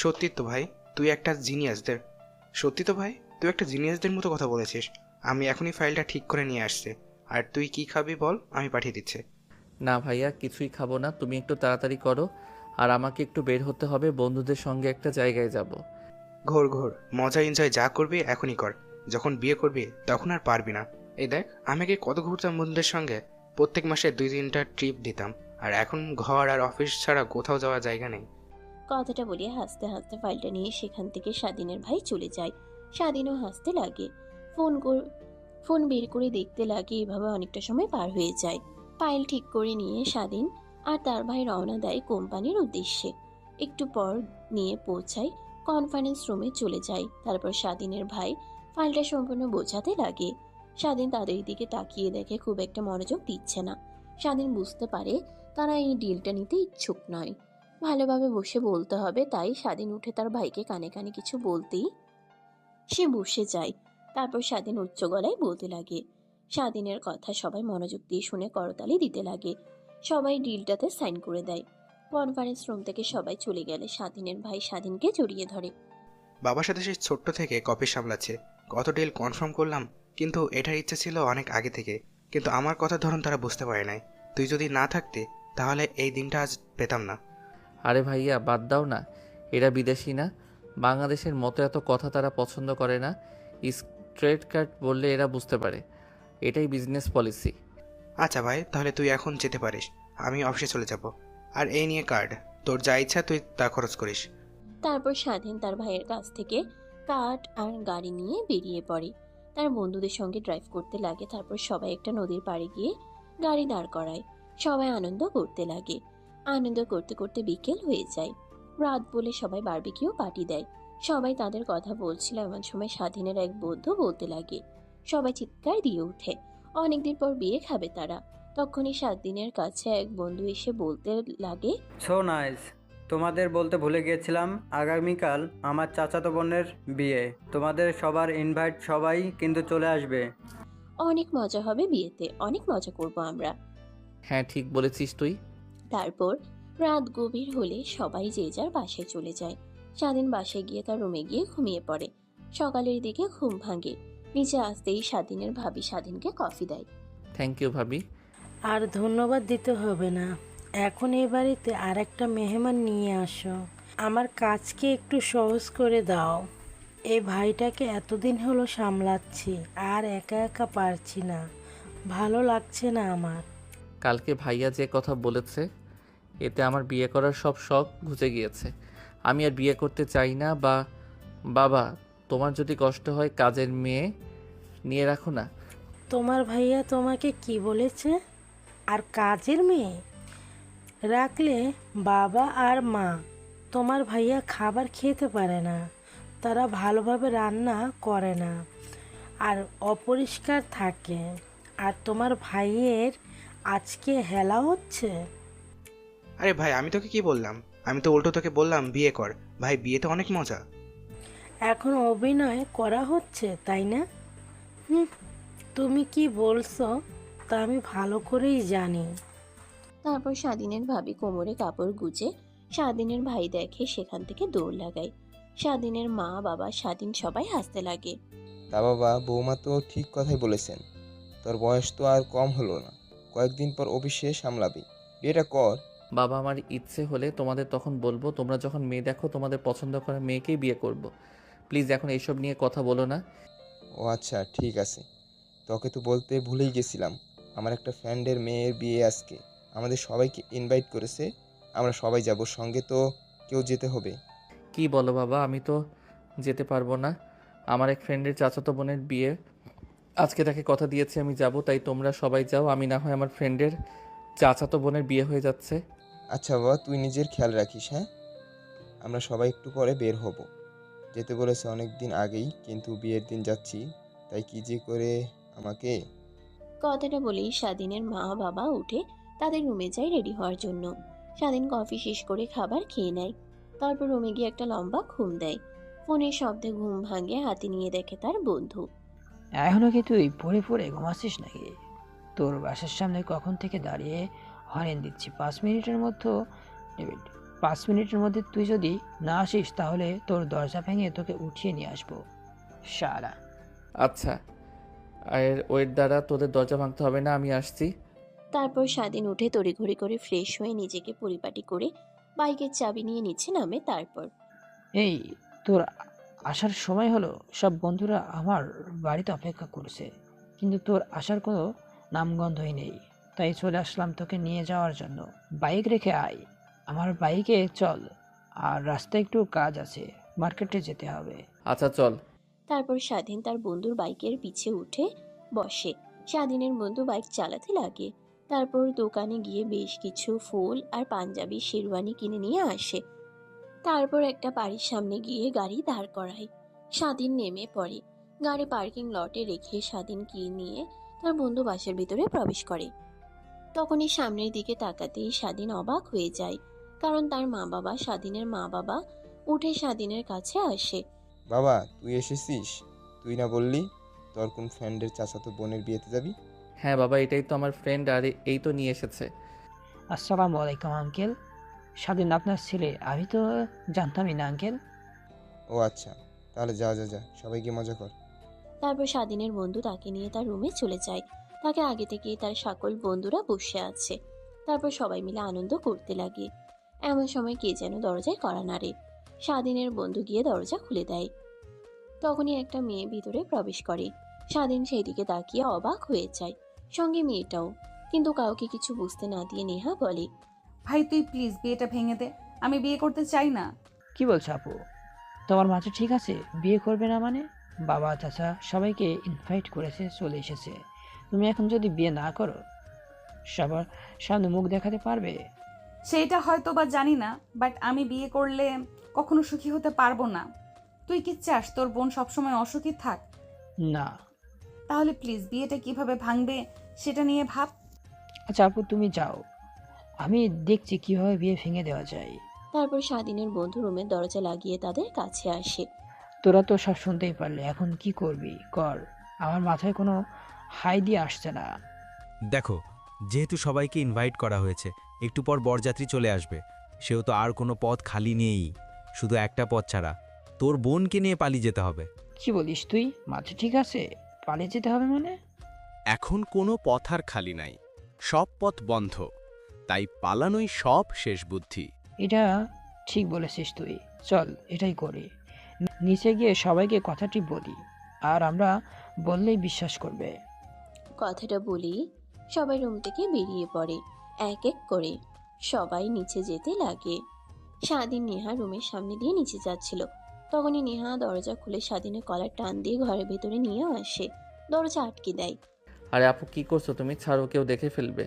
সত্যি তো ভাই, তুই একটা জিনিয়াসদের মতো কথা বলেছিস। আমি এখনই ফাইলটা ঠিক করে নিয়ে আসছি। আর তুই কি খাবি বল, আমি পাঠিয়ে দিচ্ছি। না ভাইয়া, কিছুই খাবো না, তুমি একটু তাড়াতাড়ি করো। আর আমাকে একটু বের হতে হবে, বন্ধুদের সঙ্গে একটা জায়গায় যাব। ঘোর ঘোর, মজা এনজয় যা করবি এখনই কর। যখন বিয়ে করবি তখন আর পারবি না। এই দেখ, আমি আগে কত ঘুরতাম বন্ধুদের সঙ্গে। প্রত্যেক মাসে 2-3টা ট্রিপ দিতাম, আর এখন ঘর আর অফিস ছাড়া কোথাও যাওয়ার জায়গা নেই। কথাটা বলে হাসতে হাসতে ফাইলটা নিয়ে সেখান থেকে স্বাধীনের ভাই চলে যায়। স্বাধীনও হাসতে লাগে। ফোন বের করে দেখতে লাগে। এভাবে অনেকটা সময় পার হয়ে যায়। ফাইল ঠিক করে নিয়ে স্বাধীন আর তার ভাই রওনা দেয় কোম্পানির উদ্দেশ্যে। একটু পর নিয়ে পৌঁছায় কনফারেন্স রুমে চলে যায়। তারপর স্বাধীনের ভাই ফাইলটা সম্পূর্ণ বোঝাতে লাগে। স্বাধীন তাদের দিকে তাকিয়ে দেখে খুব একটা মনোযোগ দিচ্ছে না। স্বাধীন বুঝতে পারে তারা এই ডিলটা নিতে ইচ্ছুক নয়। ভালোভাবে বসে বলতে হবে, তাই স্বাধীন উঠে তার ভাইকে কানে কানে কিছু বলতেই সে বসে যায়। তারপর স্বাধীন উচ্চ গলায় বলতে লাগে। স্বাধীনের কথা সবাই মনোযোগ দিয়ে শুনে করতালি দিতে লাগে। সবাই ডিলটাতে সাইন করে দেয়। কনফারেন্স রুম থেকে সবাই চলে গেলে স্বাধীনের ভাই স্বাধীনকে জড়িয়ে ধরে। বাবার সাথে সেই ছোট্ট থেকে কফি সামলাচ্ছে, কত ডিল কনফার্ম করলাম, কিন্তু এটার ইচ্ছে ছিল অনেক আগে থেকে, কিন্তু আমার কথার ধরন তারা বুঝতে পারে নাই। তুই যদি না থাকতে তাহলে এই দিনটা আজ পেতাম না। আরে ভাইয়া বাদ দাও না, এরা বিদেশি না, বাংলাদেশের মতো এত কথা তারা পছন্দ করে না। স্ট্রেট কাট বললে এরা বুঝতে পারে, এটাই বিজনেস পলিসি। আচ্ছা ভাই, তাহলে তুই এখন যেতে পারিস, আমি অফিসে চলে যাব। আর এই নিয়ে কার্ড, তোর যা ইচ্ছা তুই তা খরচ করিস। তারপর স্বাধীন তার ভাইয়ের কাছ থেকে কার্ড আর গাড়ি নিয়ে বেরিয়ে পড়ে। তার বন্ধুদের সঙ্গে ড্রাইভ করতে লাগে। তারপর সবাই একটা নদীর পাড়ে গিয়ে গাড়ি দাঁড় করায়। সবাই আনন্দ করতে লাগে। আনন্দ করতে করতে বিকেল হয়ে যায়। রাত বলে সবাই বারবিকিউ পার্টি দেয়। সবাই তাদের কথা বলছিল, এমন সময় স্বাধীনের এক বন্ধু বলতে লাগে। সবাই চিৎকার দিয়ে ওঠে। অনেকদিন পর বিয়ে খাবে তারা। তখনই স্বাধীনের কাছে এক বন্ধু এসে বলতে লাগে, সো নাইস, তোমাদের বলতে ভুলে গিয়েছিলাম, আগামীকাল আমার চাচাতো বোনের বিয়ে। তোমাদের সবার ইনভাইট, সবাই কিন্তু চলে আসবে। অনেক মজা হবে বিয়েতে, অনেক মজা করব আমরা। হ্যাঁ ঠিক বলেছিস তুই। তারপর রাত গভীর হলে সবাই যে যার বাসায় চলে যায়। স্বাধীন বাসায় গিয়ে তার রুমে গিয়ে ঘুমিয়ে পড়ে। সকালের দিকে ঘুম ভাঙে। নিচে আসতেই স্বাধীনের ভাবি স্বাধীনকে কফি দেয়। থ্যাংক ইউ ভাবি। আর ধন্যবাদ দিতে হবে না, এখন এই বাড়িতে আর একটা মেহমান নিয়ে আসো। আমার কাজকে একটু সহজ করে দাও। এই ভাইটাকে এতদিন হলো সামলাচ্ছি, আর একা একা পারছি না, ভালো লাগছে না আমার। কালকে ভাইয়া যে কথা বলেছে, এতে আমার বিয়ে করার সব শখ ঘুচে গিয়েছে। আমি আর বিয়ে করতে চাই না। বাবা, তোমার যদি কষ্ট হয় কাজের মেয়ে নিয়ে রাখো না। তোমার ভাইয়া তোমাকে কি বলেছে? আর কাজের মেয়ে রাখলে বাবা আর মা তোমার ভাইয়া খাবার খেতে পারে না, তারা ভালোভাবে রান্না করে না আর অপরিষ্কার থাকে। আর তোমার ভাইয়ের আজকে হেলা হচ্ছে। আরে ভাই, আমি তোকে কি বললাম? আমি তো উল্টো তোকে বললাম বিয়ে কর। ভাই, বিয়েতে অনেক মজা। এখন অভিনয় করা হচ্ছে, তাই না? তুমি কি বলছো তা আমি ভালো করেই জানি। তারপর স্বাধীনের ভাবি কোমরে কাপড় গুজে স্বাধীনের ভাই দেখে, সেখান থেকে দৌড় লাগায়। স্বাধীনের মা বাবা স্বাধীন সবাই হাসতে লাগে। তা বাবা, বৌমা তো ঠিক কথাই বলেছেন, তোর বয়স তো আর কম হলো না, কয়েকদিন পর অফিসে সামলাবি, বিয়েটা কর। বাবা, আমার ইচ্ছে হলে তোমাদের তখন বলবো, তোমরা যখন মেয়ে দেখো তোমাদের পছন্দ করা মেয়েকেই বিয়ে করব। প্লিজ এখন এইসব নিয়ে কথা বলো না। ও আচ্ছা ঠিক আছে, তোকে তো বলতে ভুলেই গেছিলাম, আমার একটা ফ্রেন্ডের মেয়ের বিয়ে আজকে, আমাদের সবাইকে ইনভাইট করেছে, আমরা সবাই যাব, সঙ্গে তো কেউ যেতে হবে। কি বলো বাবা, আমি তো যেতে পারবো না। আমার এক ফ্রেন্ডের চাচাতো বোনের বিয়ে আজকে, তাকে কথা দিয়েছি আমি যাব, তাই তোমরা সবাই যাও। আমি না হয় আমার ফ্রেন্ডের চাচাতো বোনের বিয়ে হয়ে যাচ্ছে। আচ্ছা বাবা, তুই নিজের খেয়াল রাখিস। হ্যাঁ, আমরা সবাই একটু পরে বের হব, যেতে বলেছে অনেক দিন আগেই, কিন্তু বিয়ের দিন যাচ্ছি, তাই কি যে করে আমাকে। কথাটা বলেই স্বাধীনের মা বাবা উঠে তাদের রুমে যায় রেডি হওয়ার জন্য। স্বাধীন কফি শেষ করে খাবার খেয়ে নেয়। তারপর রুমে গিয়ে একটা লম্বা ঘুম দেয়। ফোনের শব্দে ঘুম ভাঙে, হাতে নিয়ে দেখে তার বন্ধু। এখনো কি তুই পড়ে পড়ে ঘুমাচ্ছিস নাকি? তোর বাসার সামনে কখন থেকে দাঁড়িয়ে হরেন দিচ্ছি, 5 মিনিটের মধ্যে তুই যদি না আসিস তাহলে তোর দরজা ভেঙে তোকে উঠিয়ে নিয়ে আসবো শালা। আচ্ছা, আর ওয়েট দ্বারা তোদের দরজা ভাঙতে হবে না, আমি আসছি। তারপর স্বাধীন উঠে তড়িঘড়ি করে ফ্রেশ হয়ে নিজেকে পরিপাটি করে বাইকের চাবি নিয়ে নিচে নামে। তারপর এই তোর আসার সময় হলো, সব বন্ধুরা আমার বাড়িতে অপেক্ষা করছে, কিন্তু তোর আসার কোনো নামগন্ধই নেই। তাই চলে আসলাম তোকে নিয়ে যাওয়ার জন্য। বাইক রেখে আয়, আমার বাইকে চল। আর রাস্তায় একটু কাজ আছে, মার্কেটে যেতে হবে। আচ্ছা চল। তারপর স্বাধীন তার বন্ধুর বাইকের পিছে উঠে বসে। স্বাধীনের বন্ধু বাইক চালাতে লাগে। তারপর দোকানে গিয়ে বেশ কিছু ফুল আর পাঞ্জাবি শেরওয়ানি কিনে নিয়ে আসে। তারপর একটা বাড়ির সামনে গিয়ে গাড়ি দাঁড় করায়। স্বাধীন নেমে পড়ে। গাড়ি পার্কিং লটে রেখে স্বাধীন কি নিয়ে তার বন্ধু বাসের ভিতরে প্রবেশ করে। তখনই সামনের দিকে তাকাতেই স্বাধীন অবাক হয়ে যায়, কারণ তার মা বাবা, স্বাধীনের মা বাবা উঠে স্বাধীনের কাছে আসে। বাবা তুই এসেছিস? তুই না বললি তোর কোন ফ্রেন্ডের চাচাতো বোনের বিয়েতে যাবি? হ্যাঁ বাবা, এটাই তো আমার ফ্রেন্ড, আর এই তো নিয়ে এসেছে। আসসালামু আলাইকুম আঙ্কেল। স্বাধীন আপনার ছেলে? আমি তো জানতামই না আঙ্কেল। ও আচ্ছা, তাহলে যা যা যা, সবাইকে মজা কর। তারপর স্বাধীনের বন্ধু তাকে নিয়ে তার রুমে চলে যায়। তাকে আগে থেকেই তার সকল বন্ধুরা বসে আছে। তারপর সবাই মিলে আনন্দ করতে লাগে। এমন সময় কে যেন দরজায় কড়া নাড়ে। স্বাধীনের বন্ধু গিয়ে দরজা খুলে দেয়। তখনই একটা মেয়ে ভিতরে প্রবেশ করে। স্বাধীন সেই দিকে তাকিয়ে অবাক হয়ে যায়, সঙ্গে মেয়েটাও। কিন্তু কাউকে কিছু বুঝতে না দিয়ে নেহা বলে, ভাই তুই প্লিজ বিয়েটা ভেঙে দে, আমি বিয়ে করতে চাই না। কি বলছো আপু? তোমার মাথা ঠিক আছে? বিয়ে করবে না মানে? বাবা চাচা সবাইকে ইনভাইট করেছে, চলে এসেছে। তুমি এখন যদি বিয়ে না করো, সবার সামনে মুখ দেখাতে পারবে? সেইটা হয়তো বা জানি না, বাট আমি বিয়ে করলে কখনো সুখী হতে পারবো না। তুই কি চাস তোর বোন সবসময় অসুখী থাক? না। তাহলে প্লিজ বিয়েটা কিভাবে ভাঙবে সেটা নিয়ে ভাব। আচ্ছা আপু তুমি যাও, আমি দেখছি কিভাবে বিয়ে ভেঙে দেওয়া যায়। তারপর স্বাধীনের বন্ধু রুমের দরজা লাগিয়ে তাদের কাছে আসে। তোরা তো সব শুনতেই পারলে, এখন কি করবি কর। আমার মাথায় কোনো হাই দিয়ে আসছে না। দেখো, যেহেতু সবাইকে ইনভাইট করা হয়েছে, একটু পর বরযাত্রী চলে আসবে। সেও তো আর কোনো পথ খালি নেই, শুধু একটা পথ ছাড়া, তোর বোনকে নিয়ে পালিয়ে যেতে হবে। কি বলিস তুই? মাথা ঠিক আছে? পালিয়ে যেতে হবে মানে? এখন কোনো পথ আর খালি নাই, সব পথ বন্ধ, তাই পালানোই সব শেষ বুদ্ধি। এটা ঠিক বলেছিস তুই, চল এটাই করি। নিচে গিয়ে সবাইকে কথাটি বলি, আর আমরা বললেই বিশ্বাস করবে। কথাটা বলি সবাই রুম থেকে বেরিয়ে পড়ে। এক এক করে সবাই নিচে যেতে লাগে। স্বাধীন নেহা রুমের সামনে দিয়ে নিচে যাচ্ছিল। তখনই নেহা দরজা খুলে স্বাধীনের কলার টান দিয়ে ঘরের ভেতরে নিয়ে আসে। দরজা আটকে দেয়। আরে আপু কি করছো তুমি? ছাড়ো, কেউ দেখে ফেলবে।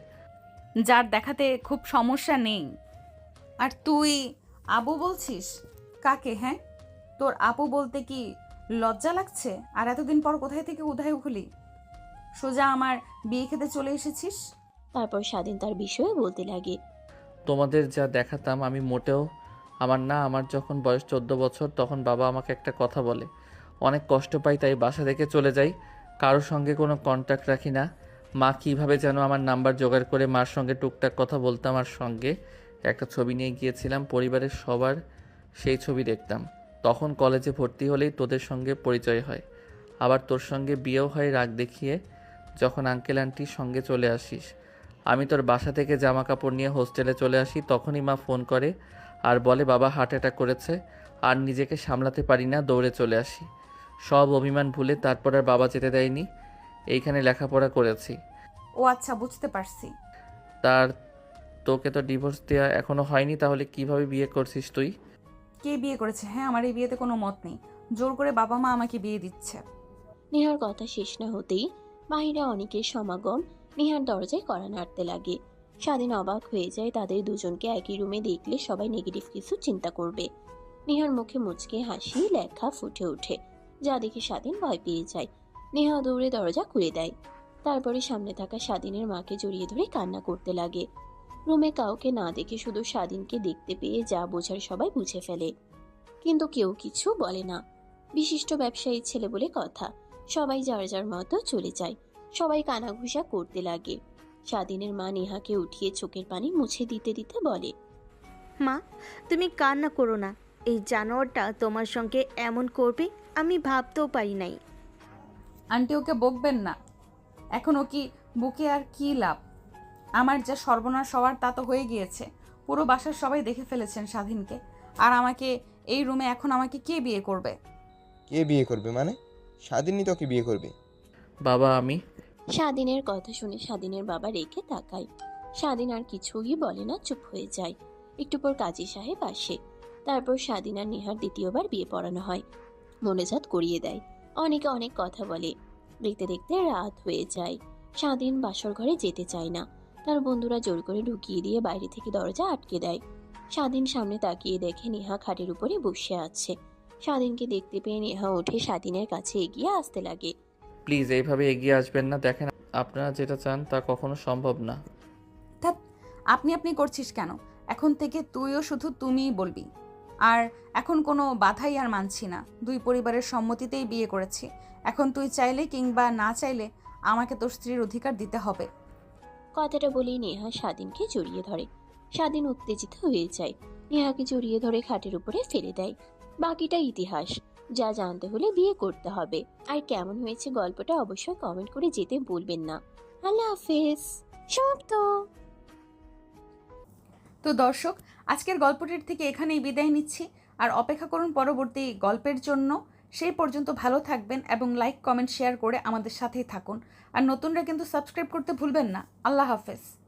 যার দেখাতে খুব সমস্যা নেই। আর তুই আবু বলছিস কাকে? হ্যাঁ, তোর আপু বলতে কি লজ্জা লাগছে? আর এতদিন পর কোথায় থেকে উধায় খুলি সোজা আমার বিয়ে খেতে চলে এসেছিস। তারপর স্বাধীন তার বিষয়ে বলতে লাগে। তোমাদের যা দেখাতাম আমি মোটেও আমার না। আমার যখন বয়স 14 বছর তখন বাবা আমাকে একটা কথা বলে, অনেক কষ্ট পাই, তাই বাসা থেকে চলে যাই, কারোর সঙ্গে কোনো কন্ট্যাক্ট রাখি না। মা কীভাবে যেন আমার নাম্বার জোগাড় করে মার সঙ্গে টুকটাক কথা বলতাম, আর সঙ্গে একটা ছবি নিয়ে গিয়েছিলাম, পরিবারের সবার সেই ছবি দেখতাম। তখন কলেজে ভর্তি হলেই তোদের সঙ্গে পরিচয় হয়, আবার তোর সঙ্গে বিয়েও হয় রাগ দেখিয়ে। যখন আঙ্কেল আন্টির সঙ্গে চলে আসিস, আমি তোর বাসা থেকে জামা কাপড় নিয়ে হোস্টেলে চলে আসি, তখনই মা ফোন করে আর বলে বাবা হার্ট অ্যাটাক করেছে, আর নিজেকে সামলাতে পারি না, দৌড়ে চলে আসি। সব অভিমান ভুলে তারপর আর বাবা যেতে দেয়নি, এইখানে লেখাপড়া করেছি। ও আচ্ছা, বুঝতে পারছি। তার তোকে তো ডিভোর্স দেওয়া এখনো হয়নি, তাহলে কিভাবে বিয়ে করছিস তুই? কে বিয়ে করেছে? হ্যাঁ, আমার এই বিয়েতে কোনো মত নেই, জোর করে বাবা মা আমাকে বিয়ে দিচ্ছে। নেহার কথা শেষ না হতেই বাহিরে অনেকের সমাগম। নেহার দরজায় কড়া নাড়তে লাগে। স্বাধীন অবাক হয়ে যায়, তাদের দুজনকে একই রুমে দেখলে সবাই নেগেটিভ কিছু চিন্তা করবে। নেহার মুখে মুচকে হাসি লেখা ফুটে ওঠে, যা দেখে স্বাধীন ভয় পেয়ে যায়। নেহা দৌড়ে দরজা খুলে দেয়। তারপরে সামনে থাকা স্বাধীনের মাকে জড়িয়ে ধরে কান্না করতে লাগে। রুমে কাউকে না দেখে শুধু স্বাধীনকে দেখতে পেয়ে যা বোঝার সবাই বুঝে ফেলে, কিন্তু কেউ কিছু বলে না। বিশিষ্ট ব্যবসায়ী ছেলে বলে কথা, সবাই যার যার মতো চলে যায়। সবাই কানাঘুষা করতে লাগে। স্বাধীনের মা নেহাকে উঠিয়ে চোখের পানি মুছে দিতে দিতে বলে, মা তুমি কান্না করো না, এই জানোয়ারটা তোমার সঙ্গে এমন করবে আমি ভাবতেও পারি নাই। আন্টি ওকে বকবেন না, এখন ও কি বুকে আর কি লাভ? আমার যা সর্বনাশ হওয়ার তা তো হয়ে গিয়েছে। পুরো বাসার সবাই দেখে ফেলেছেন স্বাধীনকে, আর আমাকে এই রুমে এখন আমাকে কে বিয়ে করবে? কে বিয়ে করবে মানে? স্বাধীনই তোকে বিয়ে করবে। বাবা আমি স্বাধীনের কথা শুনে স্বাধীনের বাবা রেখে তাকায়। স্বাধীন আর কিছুই বলে না, চুপ হয়ে যায়। একটু পর কাজী সাহেব আসে। তারপর স্বাধীন আর নেহার দ্বিতীয়বার বিয়ে পড়ানো হয়, মনোজাত করিয়ে দেয়। অনেকে অনেক কথা বলে। দেখতে দেখতে রাত হয়ে যায়। স্বাধীন বাসর ঘরে যেতে চায় না। তার বন্ধুরা জোর করে ঢুকিয়ে দিয়ে বাইরে থেকে দরজা আটকে দেয়। স্বাধীন সামনে তাকিয়ে দেখে নেহা খাটের উপরে বসে আছে। স্বাধীনকে দেখতে পেয়ে নেহা উঠে স্বাধীনের কাছে এগিয়ে আসতে লাগে। প্লিজ এইভাবে এগিয়ে আসবেন না, দেখেন আপনারা যেটা চান তা কখনো সম্ভব না। ধ্যাৎ, আপনি করছিস কেন? এখন থেকে তুইও শুধু তুমিই বলবি। আর এখন কোনো বাধাই আর মানছি না। দুই পরিবারের সম্মতিতেই বিয়ে করেছি। এখন তুই চাইলে কিংবা না চাইলে আমাকে তোর স্ত্রীর অধিকার দিতে হবে। কথাটা বলেই নেহা স্বাধীনকে জড়িয়ে ধরে। স্বাধীন উত্তেজিত হয়ে যায়। নেহাকে জড়িয়ে ধরে খাটের উপরে ফেলে দেয়। বাকিটা ইতিহাস, যা জানতে হলে বিয়ে করতে হবে। আর কেমন হয়েছে গল্পটা অবশ্যই কমেন্ট করে যেতে ভুলবেন না। আল্লাহ হাফেজ। সমাপ্ত। তো দর্শক, আজকের গল্পটির থেকে এখানেই বিদায় নিচ্ছি। আর অপেক্ষা করুন পরবর্তী গল্পের জন্য। সেই পর্যন্ত ভালো থাকবেন এবং লাইক কমেন্ট শেয়ার করে আমাদের সাথেই থাকুন। আর নতুনরা কিন্তু সাবস্ক্রাইব করতে ভুলবেন না। আল্লাহ হাফেজ।